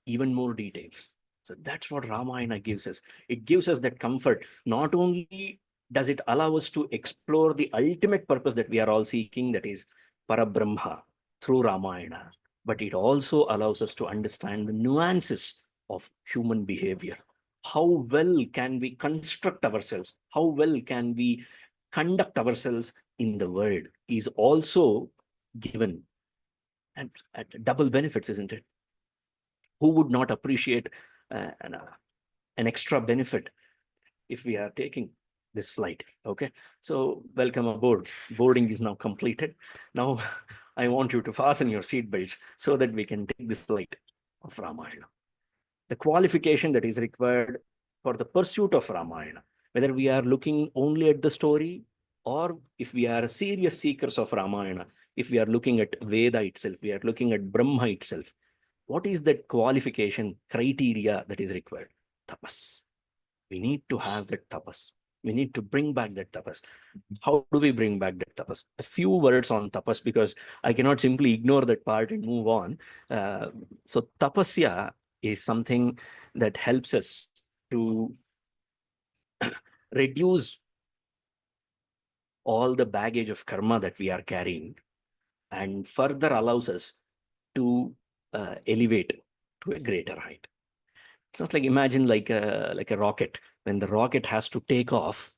even more details. So that's what Ramayana gives us. It gives us that comfort. Not only does it allow us to explore the ultimate purpose that we are all seeking, that is Parabrahma, through Ramayana, but it also allows us to understand the nuances of human behavior. How well can we construct ourselves? How well can we conduct ourselves in the world is also given and at double benefits, isn't it? Who would not appreciate an extra benefit if we are taking this flight? Okay, so welcome aboard. Boarding is now completed. Now I want you to fasten your seatbelts so that we can take this flight of Ramayana. The qualification that is required for the pursuit of Ramayana, whether we are looking only at the story or if we are serious seekers of Ramayana, if we are looking at Veda itself, we are looking at Brahma itself, what is that qualification criteria that is required? Tapas. We need to have that tapas. We need to bring back that tapas. How do we bring back that tapas? A few words on tapas, because I cannot simply ignore that part and move on. So tapasya is something that helps us to reduce all the baggage of karma that we are carrying, and further allows us to elevate to a greater height. It's not like, imagine like a rocket. When the rocket has to take off,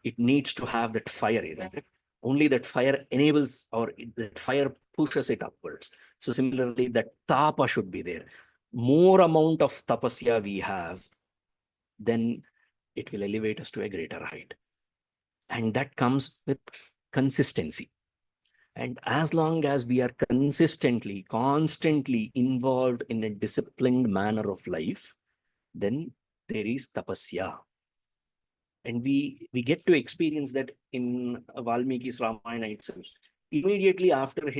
it needs to have that fire, isn't it? Only that fire enables, or that fire pushes it upwards. So similarly, that tapa should be there. More amount of tapasya we have, then it will elevate us to a greater height. And that comes with consistency. And as long as we are consistently, constantly involved in a disciplined manner of life, then there is tapasya. And we get to experience that in Valmiki's Ramayana itself. Immediately after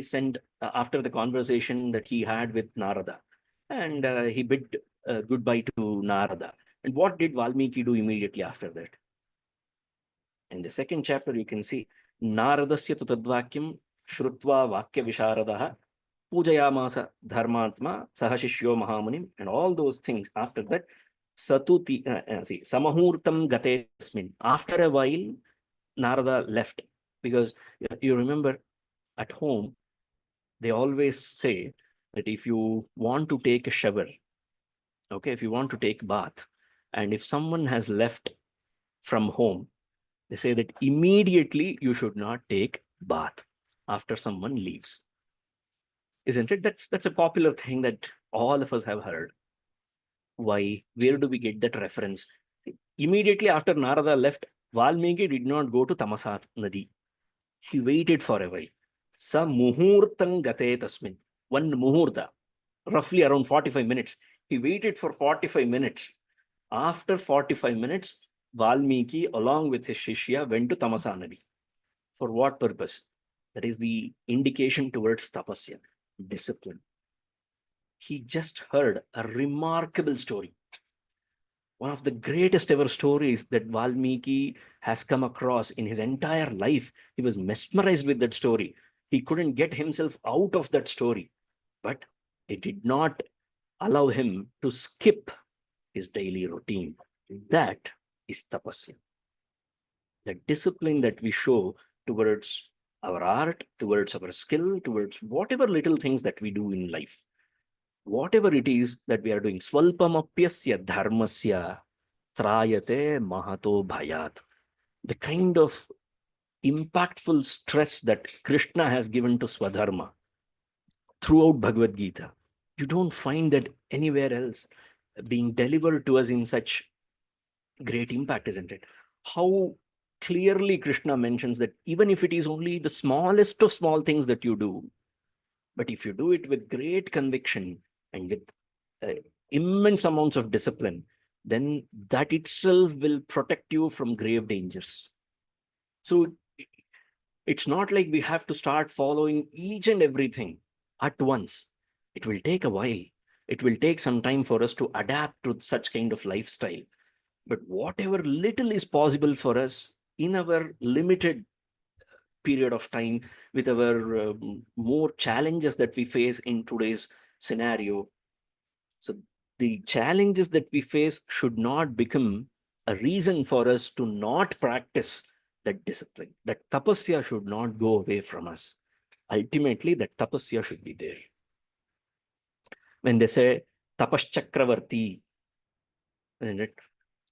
after the conversation that he had with Narada, and he bid goodbye to Narada. And what did Valmiki do immediately after that? In the second chapter, you can see Naradasya tu tadvakyam shrutva vakya visharadaha pujayamasa dharmatma sahashishyo mahamunim, and all those things. After that, Satuti, samahurtam gate asmin. After a while, Narada left, because you remember at home, they always say that if you want to take a shower, okay, if you want to take bath, and if someone has left from home, they say that immediately you should not take bath after someone leaves. Isn't it? That's a popular thing that all of us have heard. Why? Where do we get that reference? Immediately after Narada left, Valmiki did not go to Tamasat Nadi. He waited for a while. Sa muhurtam gate tasmin. One muhurta, roughly around 45 minutes. He waited for 45 minutes. After 45 minutes, Valmiki, along with his Shishya, went to Tamasa Nadi. For what purpose? That is the indication towards tapasya, discipline. He just heard a remarkable story. One of the greatest ever stories that Valmiki has come across in his entire life. He was mesmerized with that story. He couldn't get himself out of that story, but it did not allow him to skip his daily routine. That is tapasya. The discipline that we show towards our art, towards our skill, towards whatever little things that we do in life. Whatever it is that we are doing, swalpamapyasya dharmasya trayate mahato bhayat. The kind of impactful stress that Krishna has given to Swadharma throughout Bhagavad Gita, you don't find that anywhere else being delivered to us in such great impact, isn't it? How clearly Krishna mentions that even if it is only the smallest of small things that you do, but if you do it with great conviction and with immense amounts of discipline, then that itself will protect you from grave dangers. So it's not like we have to start following each and everything at once. It will take a while. It will take some time for us to adapt to such kind of lifestyle. But whatever little is possible for us in our limited period of time, with our more challenges that we face in today's scenario. So the challenges that we face should not become a reason for us to not practice that discipline. That tapasya should not go away from us. Ultimately, that tapasya should be there. When they say tapas chakravarti,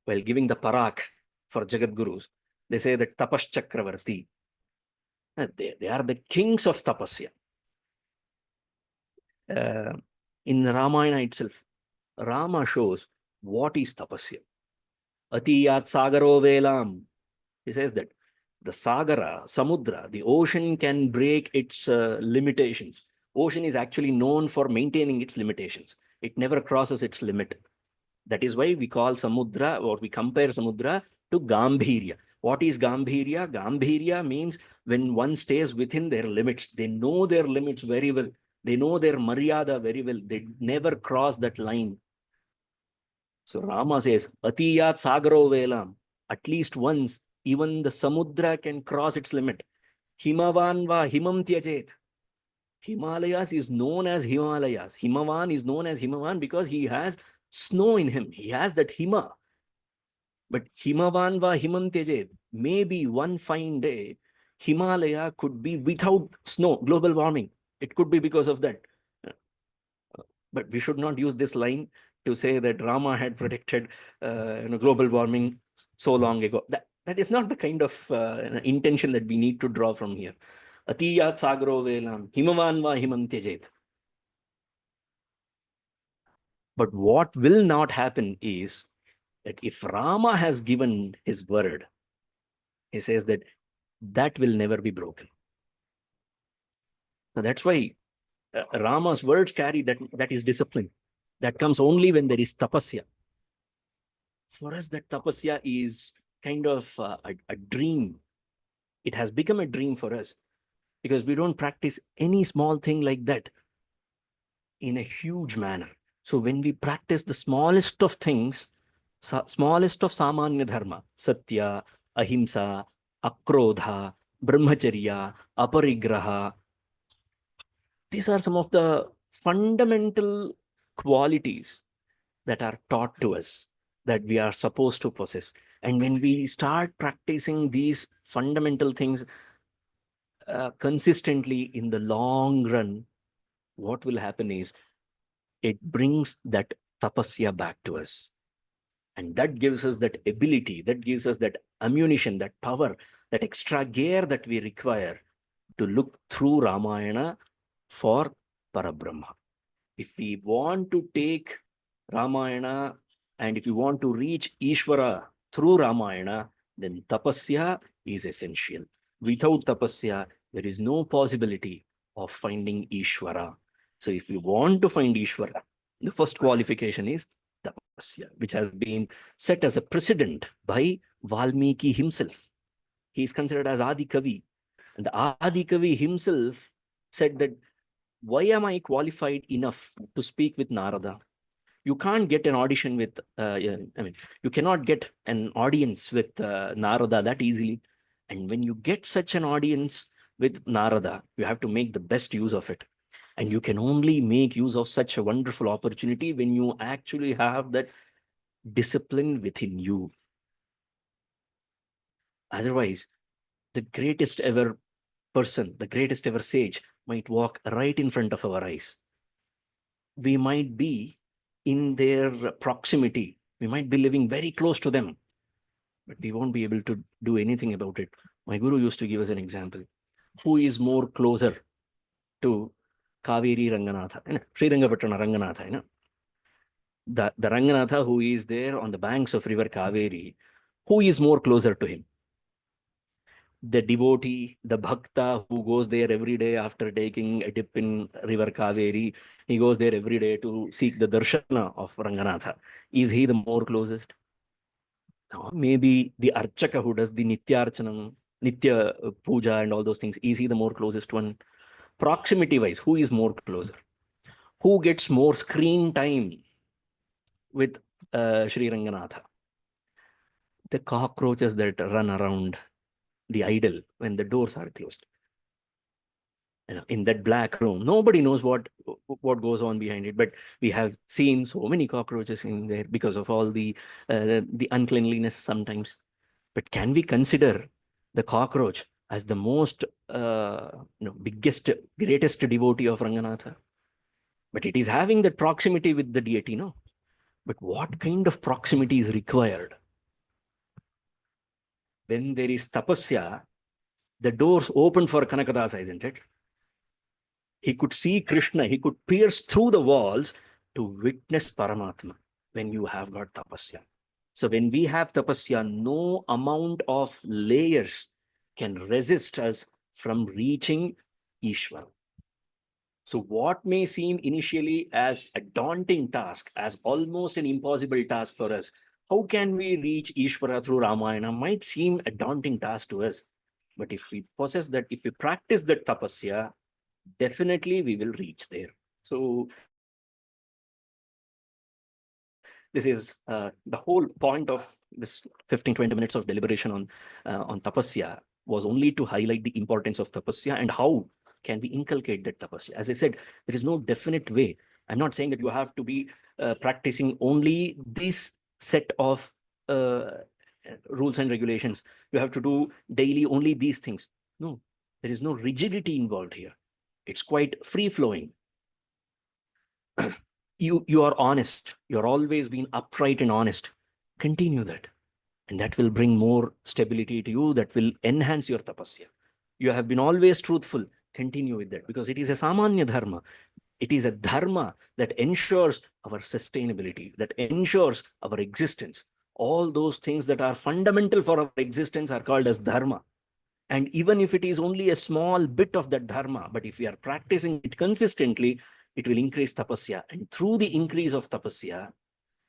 while giving the parak for Jagat Gurus, they say that tapas chakravarti. They are the kings of tapasya. In Ramayana itself, Rama shows what is tapasya. Atiyat sagaro velam. He says that the sagara, samudra, the ocean can break its limitations. Ocean is actually known for maintaining its limitations. It never crosses its limit. That is why we call samudra, or we compare samudra to Gambhirya. What is Gambhirya? Gambhirya means when one stays within their limits. They know their limits very well. They know their maryada very well. They never cross that line. So Rama says, Atiyat sagaro velam. At least once, even the samudra can cross its limit. Himavan va himam tyajet. Himalayas is known as Himalayas. Himavan is known as Himavan because he has snow in him. He has that Hima. But Himavan va Himanteje, maybe one fine day, Himalaya could be without snow, global warming. It could be because of that. But we should not use this line to say that Rama had predicted global warming so long ago. That is not the kind of intention that we need to draw from here. Atiyat sagro velam, himavan va himantejet. But what will not happen is that if Rama has given his word, he says that will never be broken. So that's why Rama's words carry that is discipline. That comes only when there is tapasya. For us, that tapasya is kind of a dream. It has become a dream for us because we don't practice any small thing like that in a huge manner. So when we practice the smallest of things, smallest of samanya dharma, satya, ahimsa, akrodha, brahmacharya, aparigraha, these are some of the fundamental qualities that are taught to us that we are supposed to possess. And when we start practicing these fundamental things consistently in the long run, what will happen is it brings that tapasya back to us. And that gives us that ability, that gives us that ammunition, that power, that extra gear that we require to look through Ramayana for Parabrahma. If we want to take Ramayana and if you want to reach Iswara through Ramayana, then tapasya is essential. Without tapasya, there is no possibility of finding Iswara. So if you want to find Iswara, the first qualification is tapasya, which has been set as a precedent by Valmiki himself. He is considered as Adi Kavi. And the Adi Kavi himself said that, why am I qualified enough to speak with Narada? You can't get an audition with, you cannot get an audience with Narada that easily. And when you get such an audience with Narada, you have to make the best use of it. And you can only make use of such a wonderful opportunity when you actually have that discipline within you. Otherwise, the greatest ever person, the greatest ever sage might walk right in front of our eyes. We might be in their proximity. We might be living very close to them, but we won't be able to do anything about it. My guru used to give us an example. Who is more closer to Kaveri Ranganatha? Srirangapatana Ranganatha. The Ranganatha who is there on the banks of river Kaveri, who is more closer to him? The devotee, the bhakta who goes there every day after taking a dip in river Kaveri, he goes there every day to seek the darshana of Ranganatha. Is he the more closest? No, maybe the archaka who does the nityarchanam, nitya puja and all those things, is he the more closest one? Proximity wise, who is more closer? Who gets more screen time with Sri Ranganatha? The cockroaches that run around the idol when the doors are closed. In that black room, nobody knows what goes on behind it, but we have seen so many cockroaches in there because of all the uncleanliness sometimes. But can we consider the cockroach as the most biggest, greatest devotee of Ranganatha? But it is having that proximity with the deity, no? But what kind of proximity is required? When there is tapasya, the doors open for Kanakadasa, isn't it? He could see Krishna, he could pierce through the walls to witness Paramatma when you have got tapasya. So when we have tapasya, no amount of layers can resist us from reaching Ishvara. So what may seem initially as a daunting task, as almost an impossible task for us, how can we reach Ishvara through Ramayana, might seem a daunting task to us. But if we possess that, if we practice that tapasya, definitely we will reach there. So this is the whole point of this 15-20 minutes of deliberation on tapasya was only to highlight the importance of tapasya and how can we inculcate that tapasya? As I said, there is no definite way. I'm not saying that you have to be practicing only this set of rules and regulations. You have to do daily only these things. No, there is no rigidity involved here. It's quite free flowing. You are honest. You're always being upright and honest. Continue that. And that will bring more stability to you. That will enhance your tapasya. You have been always truthful. Continue with that, because it is a samanya dharma. It is a dharma that ensures our sustainability, that ensures our existence. All those things that are fundamental for our existence are called as dharma. And even if it is only a small bit of that dharma, but if we are practicing it consistently, it will increase tapasya. And through the increase of tapasya,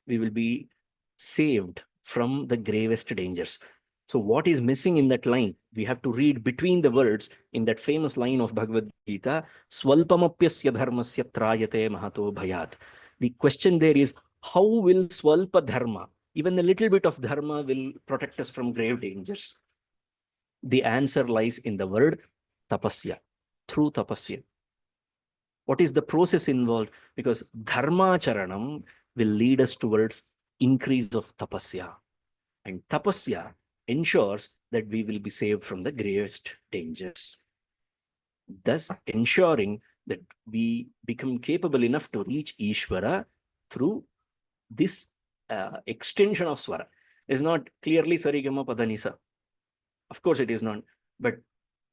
we will be saved from the gravest dangers. So what is missing in that line? We have to read between the words in that famous line of Bhagavad Gita, Swalpamapyasya dharmasya trayate mahato bhayat. The question there is, how will swalpa dharma, even a little bit of dharma, will protect us from grave dangers? The answer lies in the word tapasya, through tapasya. What is the process involved? Because dharma charanam will lead us towards increase of tapasya. And tapasya ensures that we will be saved from the gravest dangers, thus ensuring that we become capable enough to reach Iswara through this extension of Swara. It's not clearly Sarigama Padanisa. Of course it is not, but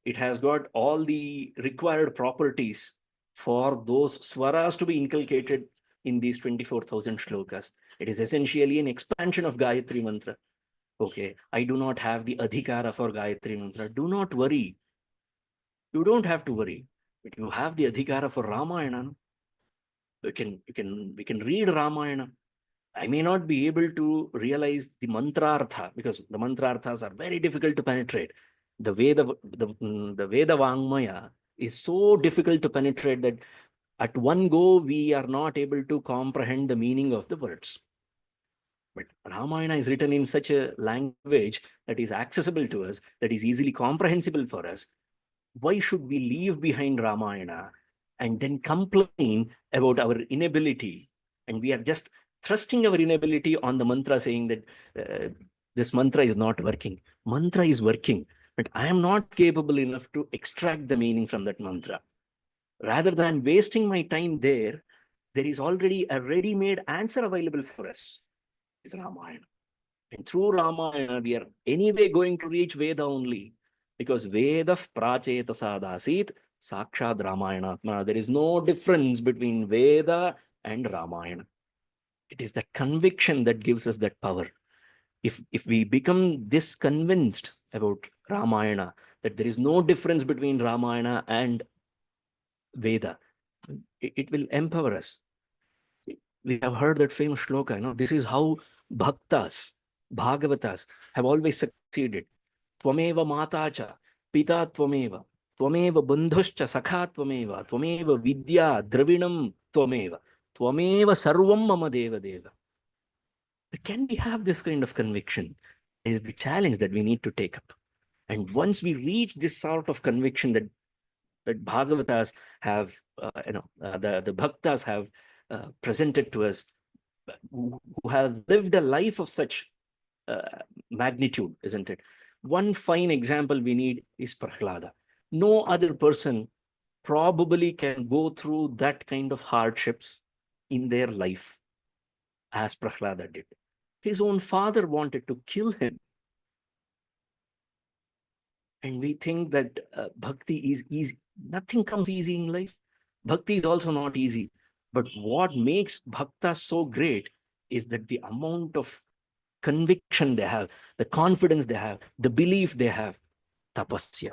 it has got all the required properties for those Swaras to be inculcated in these 24,000 shlokas. It is essentially an expansion of Gayatri Mantra. Okay, I do not have the adhikara for Gayatri Mantra. Do not worry. You don't have to worry. But you have the adhikara for Ramayana. We can read Ramayana. I may not be able to realize the mantrartha because the mantrarthas are very difficult to penetrate. The Veda Vangmaya is so difficult to penetrate that at one go we are not able to comprehend the meaning of the words. But Ramayana is written in such a language that is accessible to us, that is easily comprehensible for us. Why should we leave behind Ramayana and then complain about our inability? And we are just thrusting our inability on the mantra, saying that this mantra is not working. Mantra is working, but I am not capable enough to extract the meaning from that mantra. Rather than wasting my time there is already a ready-made answer available for us. It's Ramayana. And through Ramayana, we are anyway going to reach Veda only. Because Veda pracheta sadasit sakshad Ramayana. There is no difference between Veda and Ramayana. It is that conviction that gives us that power. If we become this convinced about Ramayana, that there is no difference between Ramayana and Veda, it will empower us. We have heard that famous shloka, this is how bhaktas, bhagavatas have always succeeded. Tvameva matacha, pita tvameva, tvameva bandhuscha, sakha tvameva, tvameva vidya, dravinam tvameva, tvameva sarvam mama deva deva. But can we have this kind of conviction? Is the challenge that we need to take up. And once we reach this sort of conviction that Bhagavatas have, the Bhaktas have presented to us, who have lived a life of such magnitude, isn't it? One fine example we need is Prahlada. No other person probably can go through that kind of hardships in their life as Prahlada did. His own father wanted to kill him. And we think that bhakti is easy. Nothing comes easy in life. Bhakti is also not easy. But what makes bhakta so great is that the amount of conviction they have, the confidence they have, the belief they have, tapasya.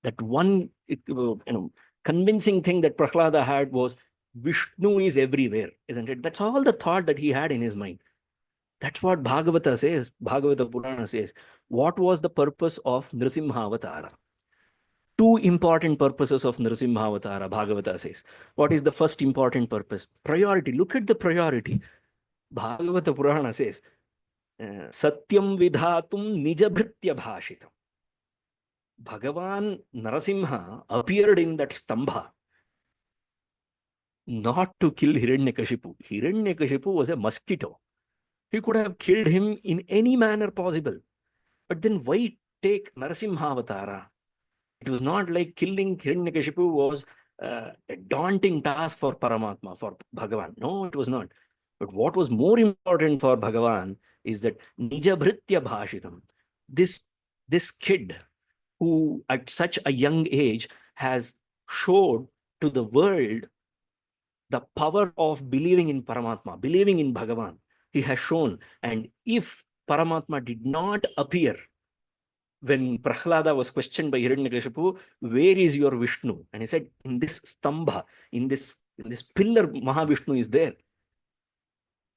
That one convincing thing that Prahlada had was Vishnu is everywhere, isn't it? That's all the thought that he had in his mind. That's what Bhagavata says, Bhagavata Purana says. What was the purpose of Nrsimha Avatara? Two important purposes of Nrsimha Avatara, Bhagavata says. What is the first important purpose? Priority. Look at the priority. Bhagavata Purana says, Satyam vidhatum nijabhritya bhashitam. Bhagavan Narasimha appeared in that stambha not to kill Hiranyakashipu. Hiranyakashipu was a mosquito. He could have killed him in any manner possible. But then why take Narasimha Avatara? It was not like killing Hiranyakashipu was a daunting task for Paramatma, for Bhagavan. No, it was not. But what was more important for Bhagavan is that Nijabhritya Bhashitam. This kid who at such a young age has showed to the world the power of believing in Paramatma, believing in Bhagavan. He has shown. And if Paramatma did not appear, when Prahlada was questioned by Hiranyakashipu, where is your Vishnu? And he said, in this stambha, in this pillar, Mahavishnu is there.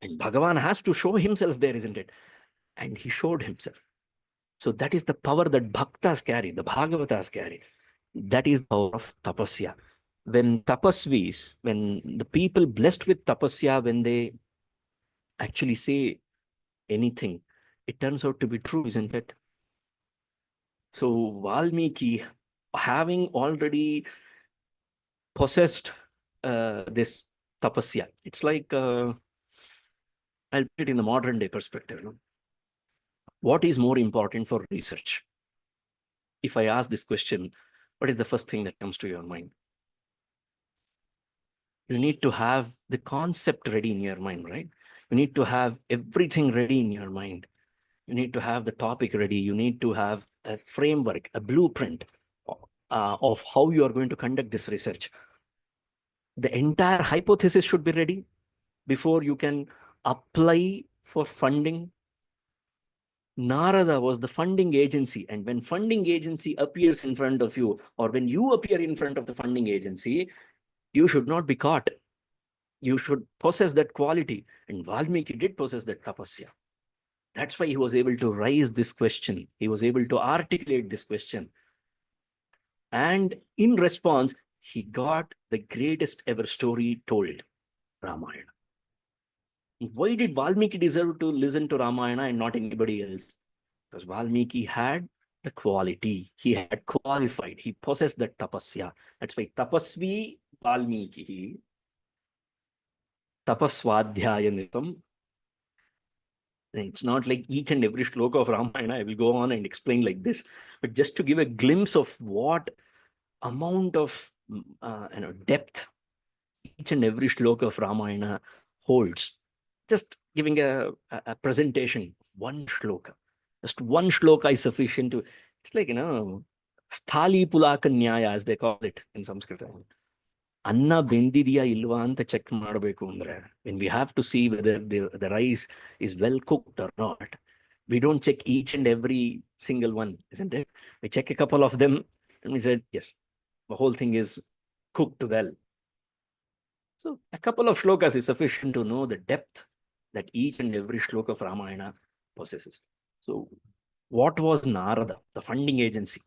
And Bhagavan has to show himself there, isn't it? And he showed himself. So that is the power that bhaktas carry, the Bhagavatas carry. That is the power of tapasya. When tapasvis, when the people blessed with tapasya, when they actually say anything, it turns out to be true, isn't it? So Valmiki, having already possessed this tapasya, it's like, I'll put it in the modern day perspective. You know? What is more important for research? If I ask this question, what is the first thing that comes to your mind? You need to have the concept ready in your mind, right? You need to have everything ready in your mind. You need to have the topic ready. You need to have a framework, a blueprint of how you are going to conduct this research. The entire hypothesis should be ready before you can apply for funding. Narada was the funding agency, and when funding agency appears in front of you, or when you appear in front of the funding agency, you should not be caught. You should possess that quality, and Valmiki did possess that tapasya. That's why he was able to raise this question. He was able to articulate this question. And in response, he got the greatest ever story told, Ramayana. Why did Valmiki deserve to listen to Ramayana and not anybody else? Because Valmiki had the quality. He had qualified. He possessed that tapasya. That's why tapasvi Valmiki, tapaswadhyaya nitam. It's not like each and every shloka of Ramayana I will go on and explain like this, but just to give a glimpse of what amount of depth each and every shloka of Ramayana holds. Just giving a presentation of one shloka. Just one shloka is sufficient to, it's like, sthali pulaka nyaya, as they call it in Sanskrit. Anna bendidiya ilva anta check ಮಾಡಬೇಕು ಅಂದ್ರೆ, when we have to see whether the rice is well cooked or not, we don't check each and every single one, isn't it? We check a couple of them and we said, yes, the whole thing is cooked well. So a couple of shlokas is sufficient to know the depth that each and every shloka of Ramayana possesses. So what was Narada, the funding agency?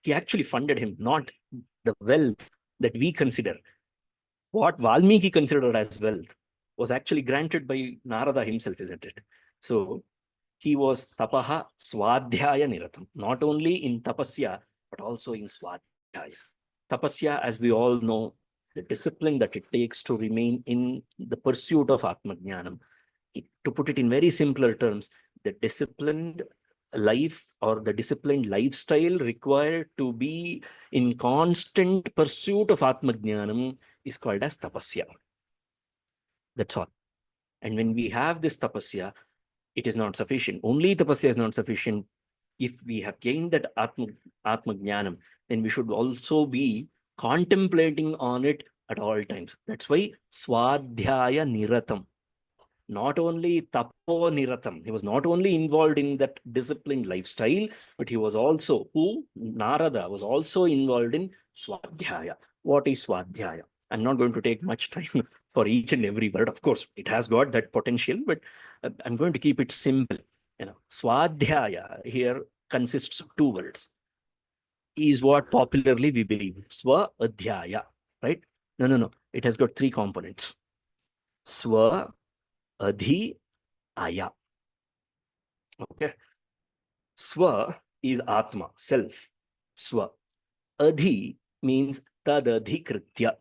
He actually funded him, not the wealth that we consider. What Valmiki considered as wealth was actually granted by Narada himself, isn't it? So he was tapaha swadhyaya niratam, not only in tapasya, but also in swadhyaya. Tapasya, as we all know, the discipline that it takes to remain in the pursuit of Atmajnanam. To put it in very simpler terms, the disciplined life or the disciplined lifestyle required to be in constant pursuit of Atmajnanam is called as tapasya. That's all. And when we have this tapasya, it is not sufficient. Only tapasya is not sufficient. If we have gained that Atmajnanam, then we should also be contemplating on it at all times. That's why swadhyaya niratam. Not only tapo niratam, he was not only involved in that disciplined lifestyle, but he was also, Narada was also involved in swadhyaya. What is swadhyaya? I'm not going to take much time for each and every word. Of course, it has got that potential, but I'm going to keep it simple. Swadhyaya here consists of two words. Is what popularly we believe. Swa adhyaya, right? No. It has got three components. Swa adhi aya. Okay. Swa is Atma, self. Swa. Adhi means tadadhikritya.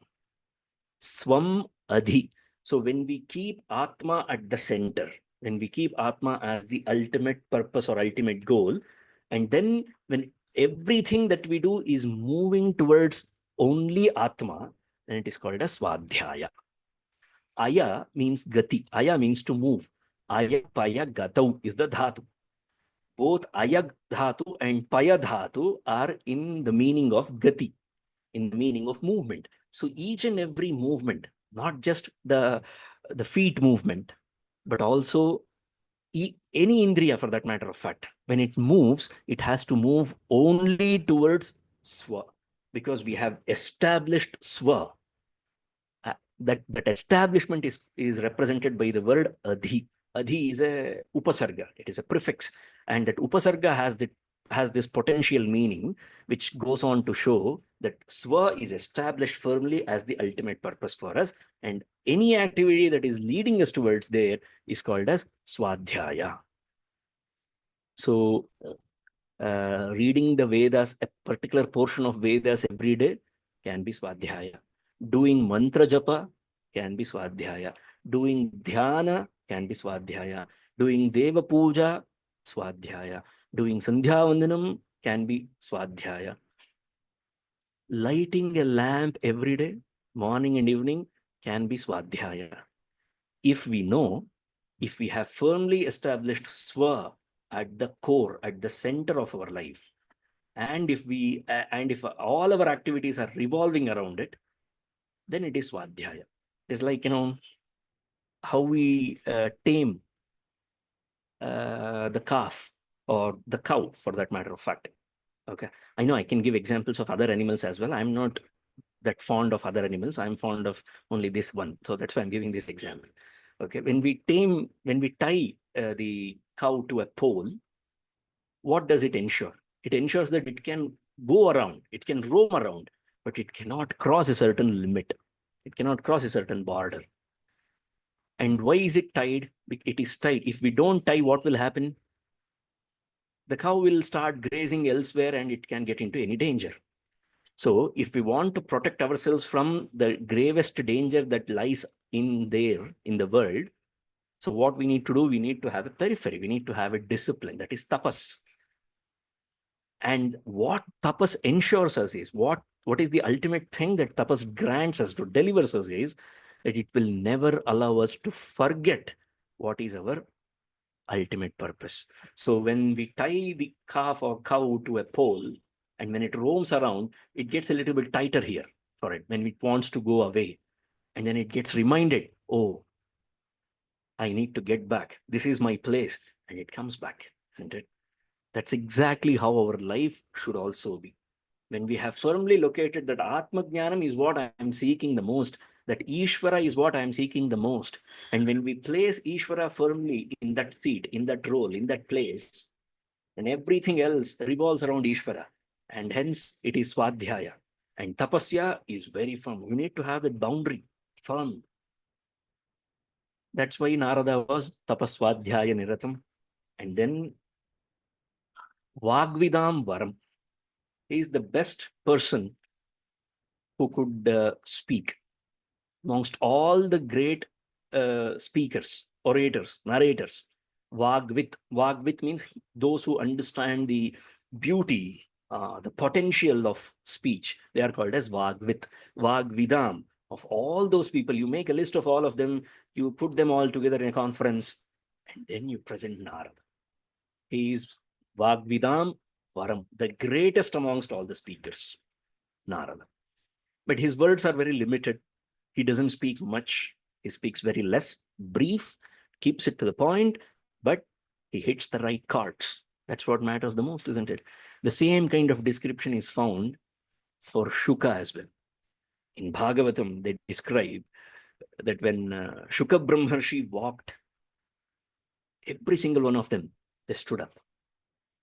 Swam adhi. So when we keep Atma at the center, when we keep Atma as the ultimate purpose or ultimate goal, and then when everything that we do is moving towards only Atma, then it is called as Swadhyaya. Aya means gati. Aya means to move. Aya paya gatau is the dhatu. Both aya dhatu and paya dhatu are in the meaning of gati, in the meaning of movement. So each and every movement, not just the feet movement, but also any indriya for that matter of fact, when it moves, it has to move only towards swa, because we have established swa. That establishment is represented by the word adhi. Adhi is a upasarga, it is a prefix, and that upasarga has this potential meaning, which goes on to show that swa is established firmly as the ultimate purpose for us, and any activity that is leading us towards there is called as swadhyaya. So reading the Vedas, a particular portion of Vedas every day can be swadhyaya. Doing mantra japa can be swadhyaya. Doing dhyana can be swadhyaya. Doing deva puja, swadhyaya. Doing sandhya vandanam can be swadhyaya. Lighting a lamp every day, morning and evening, can be swadhyaya. If we know, if we have firmly established swa at the core, at the center of our life, and if all our activities are revolving around it, then it is swadhyaya. It's like, how we tame the calf or the cow, for that matter of fact. Okay, I know I can give examples of other animals as well. I'm not that fond of other animals. I'm fond of only this one, so that's why I'm giving this example. Okay, when we tie the cow to a pole, what does it ensure? It ensures that it can go around, it can roam around, but it cannot cross a certain limit. It cannot cross a certain border. And why is it tied? It is tied. If we don't tie, what will happen? The cow will start grazing elsewhere and it can get into any danger. So if we want to protect ourselves from the gravest danger that lies in the world, so what we need to do, we need to have a periphery, we need to have a discipline, that is tapas. And what tapas ensures us is, what is the ultimate thing that tapas grants us, to delivers us, is that it will never allow us to forget what is our ultimate purpose. So when we tie the calf or cow to a pole, and when it roams around, it gets a little bit tighter here for it when it wants to go away. And then it gets reminded, oh, I need to get back. This is my place. And it comes back, isn't it? That's exactly how our life should also be. When we have firmly located that Atma Jnanam is what I am seeking the most, that Iswara is what I am seeking the most, and when we place Iswara firmly in that seat, in that role, in that place, then everything else revolves around Iswara, and hence it is Swadhyaya. And Tapasya is very firm. You need to have that boundary firm. That's why Narada was Tapaswadhyaya Niratam. And then Vagvidam Varam. He is the best person who could speak amongst all the great speakers, orators, narrators. Vagvit means those who understand the beauty, the potential of speech. They are called as Vagvit. Vagvidam. Of all those people, you make a list of all of them, you put them all together in a conference, and then you present Narada. He is Vagvidam Varam, the greatest amongst all the speakers, Narada. But his words are very limited. He doesn't speak much. He speaks very less, brief, keeps it to the point, but he hits the right chords. That's what matters the most, isn't it? The same kind of description is found for Shuka as well. In Bhagavatam, they describe that when Shuka Brahmarshi walked, every single one of them, they stood up,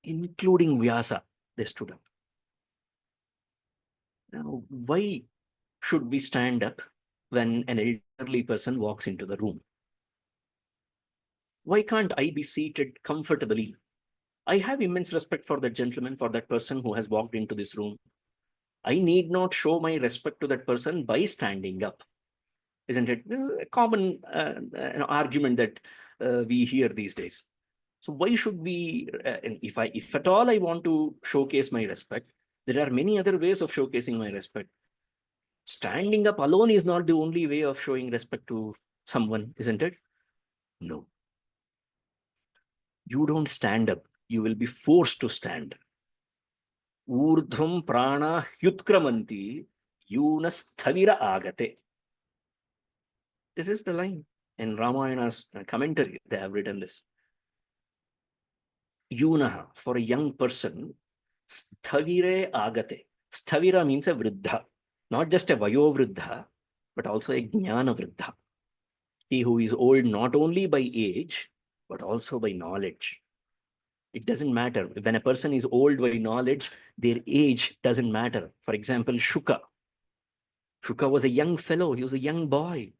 including Vyasa, they stood up. Now, why should we stand up when an elderly person walks into the room? Why can't I be seated comfortably? I have immense respect for that gentleman, for that person who has walked into this room. I need not show my respect to that person by standing up, isn't it? This is a common argument that we hear these days. So why should we, if at all I want to showcase my respect, there are many other ways of showcasing my respect. Standing up alone is not the only way of showing respect to someone, isn't it? No. You don't stand up. You will be forced to stand. Urdhvam prana hyutkramanti yunasthavira agate. This is the line in Ramayana's commentary. They have written this. Yunaha, for a young person, sthavire agate. Sthavira means a vriddha, not just a vayo vriddha, but also a jnana vriddha. He who is old not only by age, but also by knowledge. It doesn't matter. When a person is old by knowledge, their age doesn't matter. For example, Shuka. Shuka was a young fellow. He was a young boy,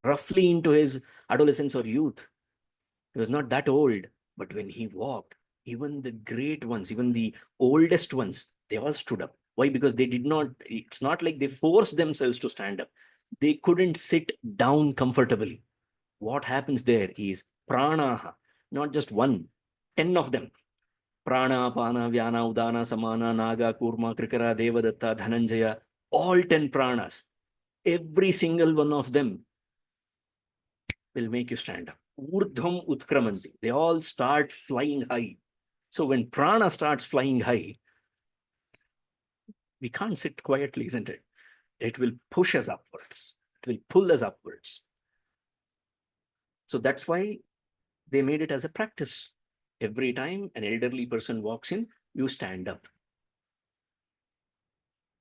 roughly into his adolescence or youth. He was not that old. But when he walked, even the great ones, even the oldest ones, they all stood up. Why? Because they did not, it's not like they forced themselves to stand up. They couldn't sit down comfortably. What happens there is pranaha, not just one, 10 of them. Prana, Pana, Vyana, Udana, Samana, Naga, Kurma, Krikara, Devadatta, Dhananjaya, all 10 pranas. Every single one of them will make you stand up. Urdhvam utkramanti. They all start flying high. So when prana starts flying high, we can't sit quietly, isn't it? It will push us upwards. It will pull us upwards. So that's why they made it as a practice. Every time an elderly person walks in, you stand up.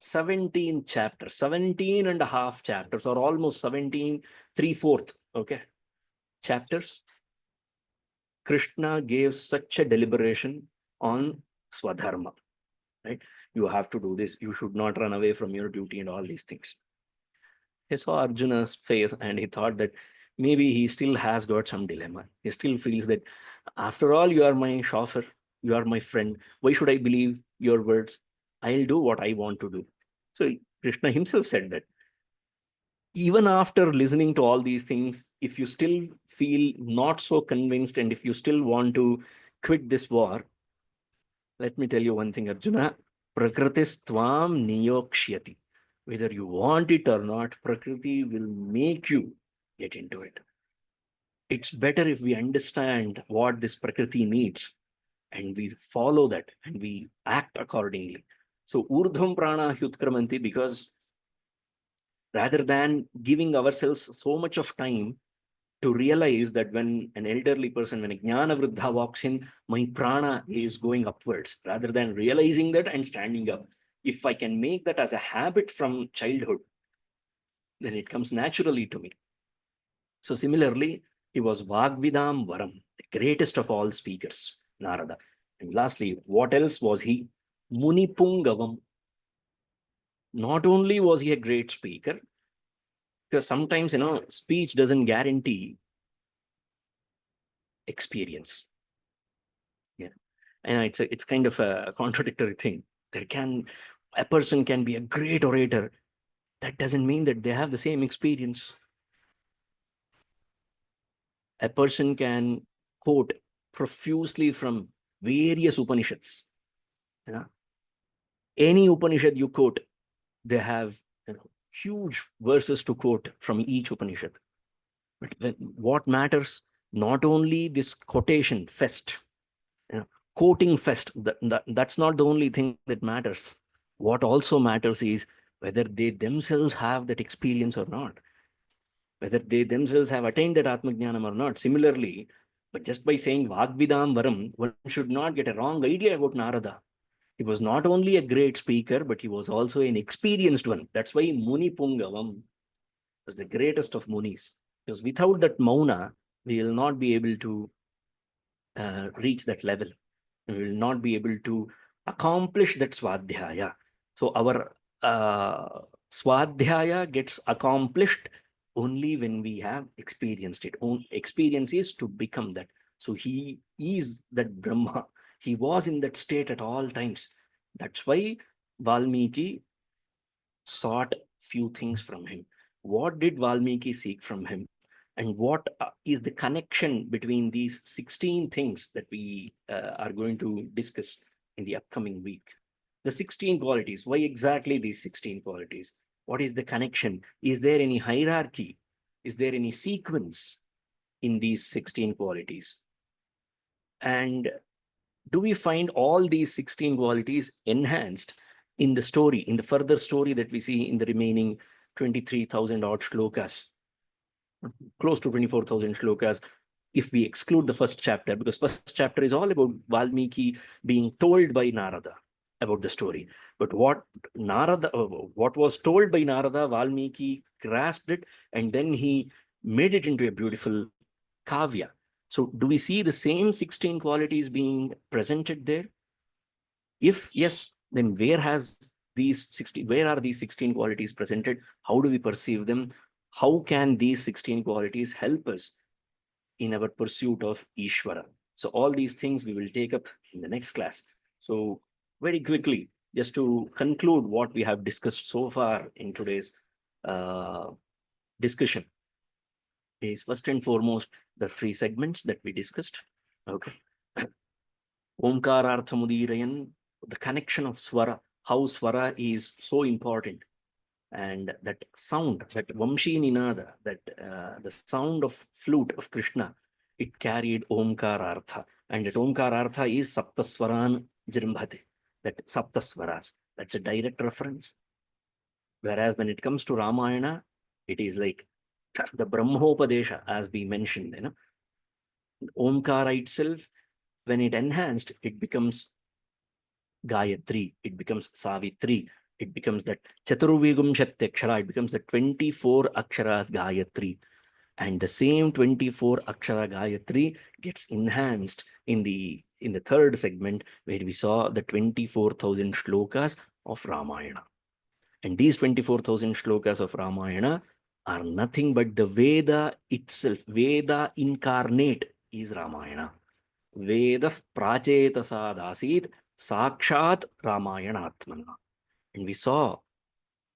17 chapters, 17 and a half chapters, or almost 17, 3/4, okay, chapters. Krishna gave such a deliberation on Swadharma, right? You have to do this. You should not run away from your duty and all these things. He saw Arjuna's face and he thought that maybe he still has got some dilemma. He still feels that after all, you are my chauffeur, you are my friend. Why should I believe your words? I'll do what I want to do. So Krishna himself said that even after listening to all these things, if you still feel not so convinced and if you still want to quit this war, let me tell you one thing, Arjuna, Prakritis tvam niyokshyati. Whether you want it or not, Prakriti will make you get into it. It's better if we understand what this Prakriti needs and we follow that and we act accordingly. So Urdhvam prana hyutkramanti, because rather than giving ourselves so much of time to realize that when an elderly person, when a jnana vriddha walks in, my prana is going upwards, rather than realizing that and standing up. If I can make that as a habit from childhood, then it comes naturally to me. So similarly, he was Vagvidam Varam, the greatest of all speakers, Narada. And lastly, what else was he? Munipungavam. Not only was he a great speaker, because sometimes, speech doesn't guarantee experience. Yeah. And it's kind of a contradictory thing. A person can be a great orator. That doesn't mean that they have the same experience. A person can quote profusely from various Upanishads. Any Upanishad you quote, they have huge verses to quote from each Upanishad. But what matters, not only this quotation fest, quoting fest, that's not the only thing that matters. What also matters is whether they themselves have that experience or not, whether they themselves have attained that Atmajnanam or not. Similarly, but just by saying Vagvidam Varam, one should not get a wrong idea about Narada. He was not only a great speaker, but he was also an experienced one. That's why Muni Pungavam was the greatest of Munis. Because without that Mauna, we will not be able to reach that level. We will not be able to accomplish that Swadhyaya. So our Swadhyaya gets accomplished only when we have experienced it. Experience is to become that. So he is that Brahma. He was in that state at all times. That's why Valmiki sought few things from him. What did Valmiki seek from him? And what is the connection between these 16 things that we are going to discuss in the upcoming week? The 16 qualities. Why exactly these 16 qualities? What is the connection? Is there any hierarchy? Is there any sequence in these 16 qualities? And do we find all these 16 qualities enhanced in the story, in the further story that we see in the remaining 23,000 odd shlokas, close to 24,000 shlokas, if we exclude the first chapter, because first chapter is all about Valmiki being told by Narada about the story. But what was told by Narada, Valmiki grasped it, and then he made it into a beautiful kavya. So do we see the same 16 qualities being presented there? If yes, then where are these 16 qualities presented? How do we perceive them? How can these 16 qualities help us in our pursuit of Iswara? So all these things we will take up in the next class. So very quickly, just to conclude what we have discussed so far in today's discussion, is first and foremost the three segments that we discussed. Okay. Omkararthamudirayan, the connection of Swara, how Swara is so important. And that sound, that Vamshi Ninada, that the sound of flute of Krishna, it carried Omkarartha. And that Omkarartha is Saptaswaran Jrimbhate, that Saptaswaras. That's a direct reference. Whereas when it comes to Ramayana, it is like the Brahmopadesha, as we mentioned, Omkara itself, when it enhanced, it becomes Gayatri, it becomes Savitri, it becomes that Chaturvigum Shatyakshara, it becomes the 24 Aksharas Gayatri. And the same 24 Akshara Gayatri gets enhanced in the third segment, where we saw the 24,000 shlokas of Ramayana. And these 24,000 shlokas of Ramayana are nothing but the Veda itself. Veda incarnate is Ramayana. Veda prachetasa sakshat Ramayanatmana. And we saw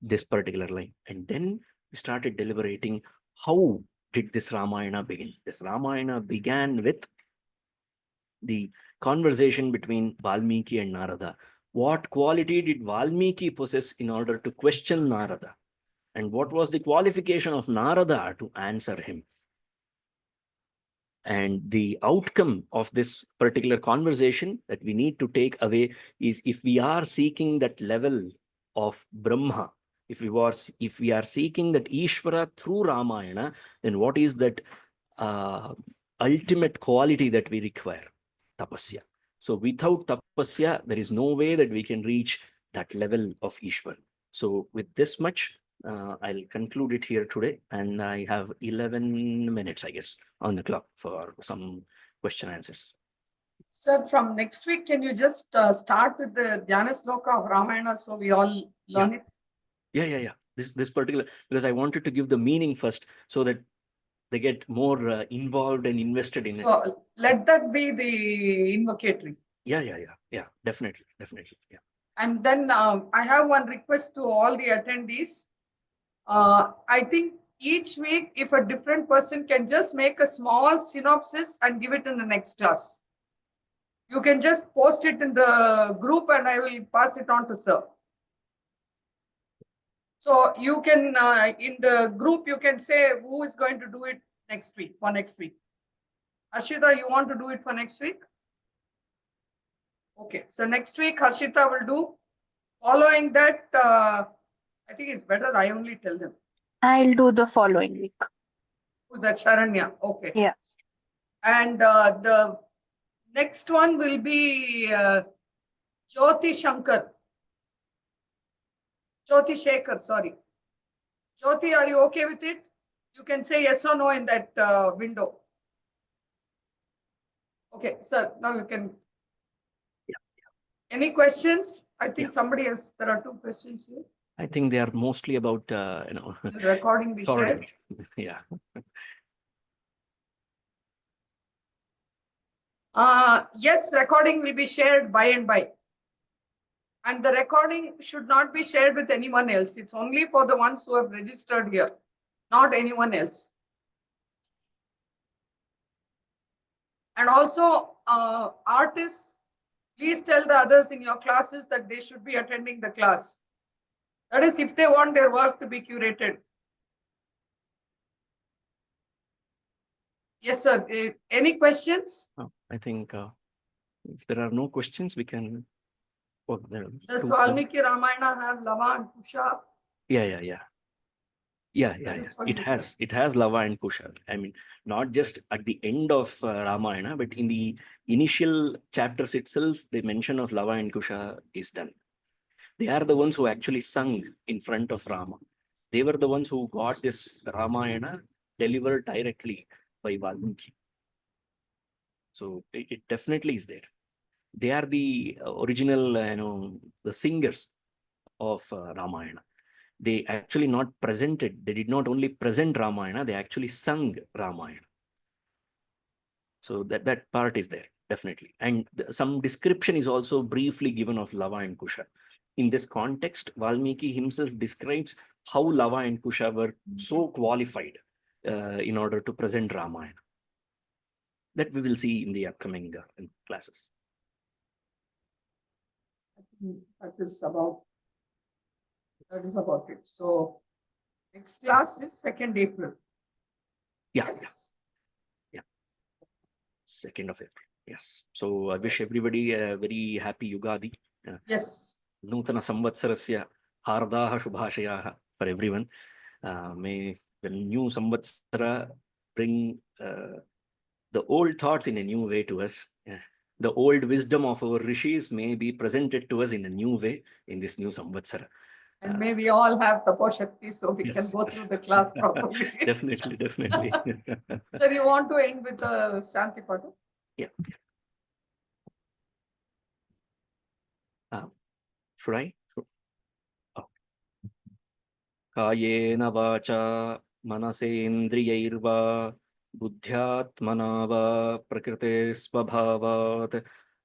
this particular line. And then we started deliberating, how did this Ramayana begin? This Ramayana began with the conversation between Valmiki and Narada. What quality did Valmiki possess in order to question Narada? And what was the qualification of Narada to answer him? And the outcome of this particular conversation that we need to take away is, if we are seeking that level of Brahma, if we are seeking that Ishvara through Ramayana, then what is that ultimate quality that we require? Tapasya. So without tapasya, there is no way that we can reach that level of Ishvara. So with this much, I'll conclude it here today, and I have 11 minutes, I guess, on the clock for some question answers. Sir, from next week, can you just start with the Dhyana Sloka of Ramayana so we all learn it? Yeah. This particular, because I wanted to give the meaning first so that they get more involved and invested in it. So let that be the invocatory. Yeah, definitely. Yeah. And then I have one request to all the attendees. I think each week, if a different person can just make a small synopsis and give it in the next class. You can just post it in the group and I will pass it on to sir. So you can, in the group, you can say who is going to do it next week, for next week. Harshita, you want to do it for next week? Okay, so next week Harshita will do. Following that, I think it's better I only tell them. I'll do the following week. Who's that? Sharanya. Okay. Yeah. And the next one will be Jyoti Shankar. Jyoti Shekhar, sorry. Jyoti, are you okay with it? You can say yes or no in that window. Okay, sir, now you can. Yeah. Any questions? I think Yeah. somebody else, there are 2 questions here. I think they are mostly about, The recording be shared. Yeah. Yes, recording will be shared by and by. And the recording should not be shared with anyone else. It's only for the ones who have registered here, not anyone else. And also, artists, please tell the others in your classes that they should be attending the class. That is, if they want their work to be curated. Yes, sir. Any questions? I think if there are no questions, we can. Oh, Does Valmiki Ramayana have Lava and Kusha? Yeah. It has Lava and Kusha. I mean, not just at the end of Ramayana, but in the initial chapters itself, the mention of Lava and Kusha is done. They are the ones who actually sung in front of Rama. They were the ones who got this Ramayana delivered directly by Valmiki. So it definitely is there. They are the original, the singers of Ramayana. They actually not presented. They did not only present Ramayana, they actually sung Ramayana. So that part is there, definitely. And some description is also briefly given of Lava and Kusha. In this context, Valmiki himself describes how Lava and Kusha were so qualified in order to present Ramayana. That we will see in the upcoming classes. That is about it. So next class is 2nd April. Yeah. Yes. 2nd of April. Yes. So I wish everybody a very happy Yugadi. Yes. Nutana Samvatsarasya Hardaha Shubhashayaha for everyone. May the new Samvatsara bring the old thoughts in a new way to us. The old wisdom of our rishis may be presented to us in a new way in this new Samvatsara. And may we all have Tapo Shakti so we can go through the class properly. Definitely. Sir, you want to end with a Shanti Padu? Yeah. Should I? Oh. Kayena vacha manasendrayirva buddhyatmana va prakrite svabhavat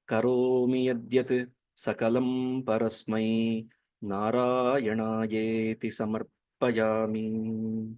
karomi yadyat sakalam parasmai narayanaayeti samarpayami.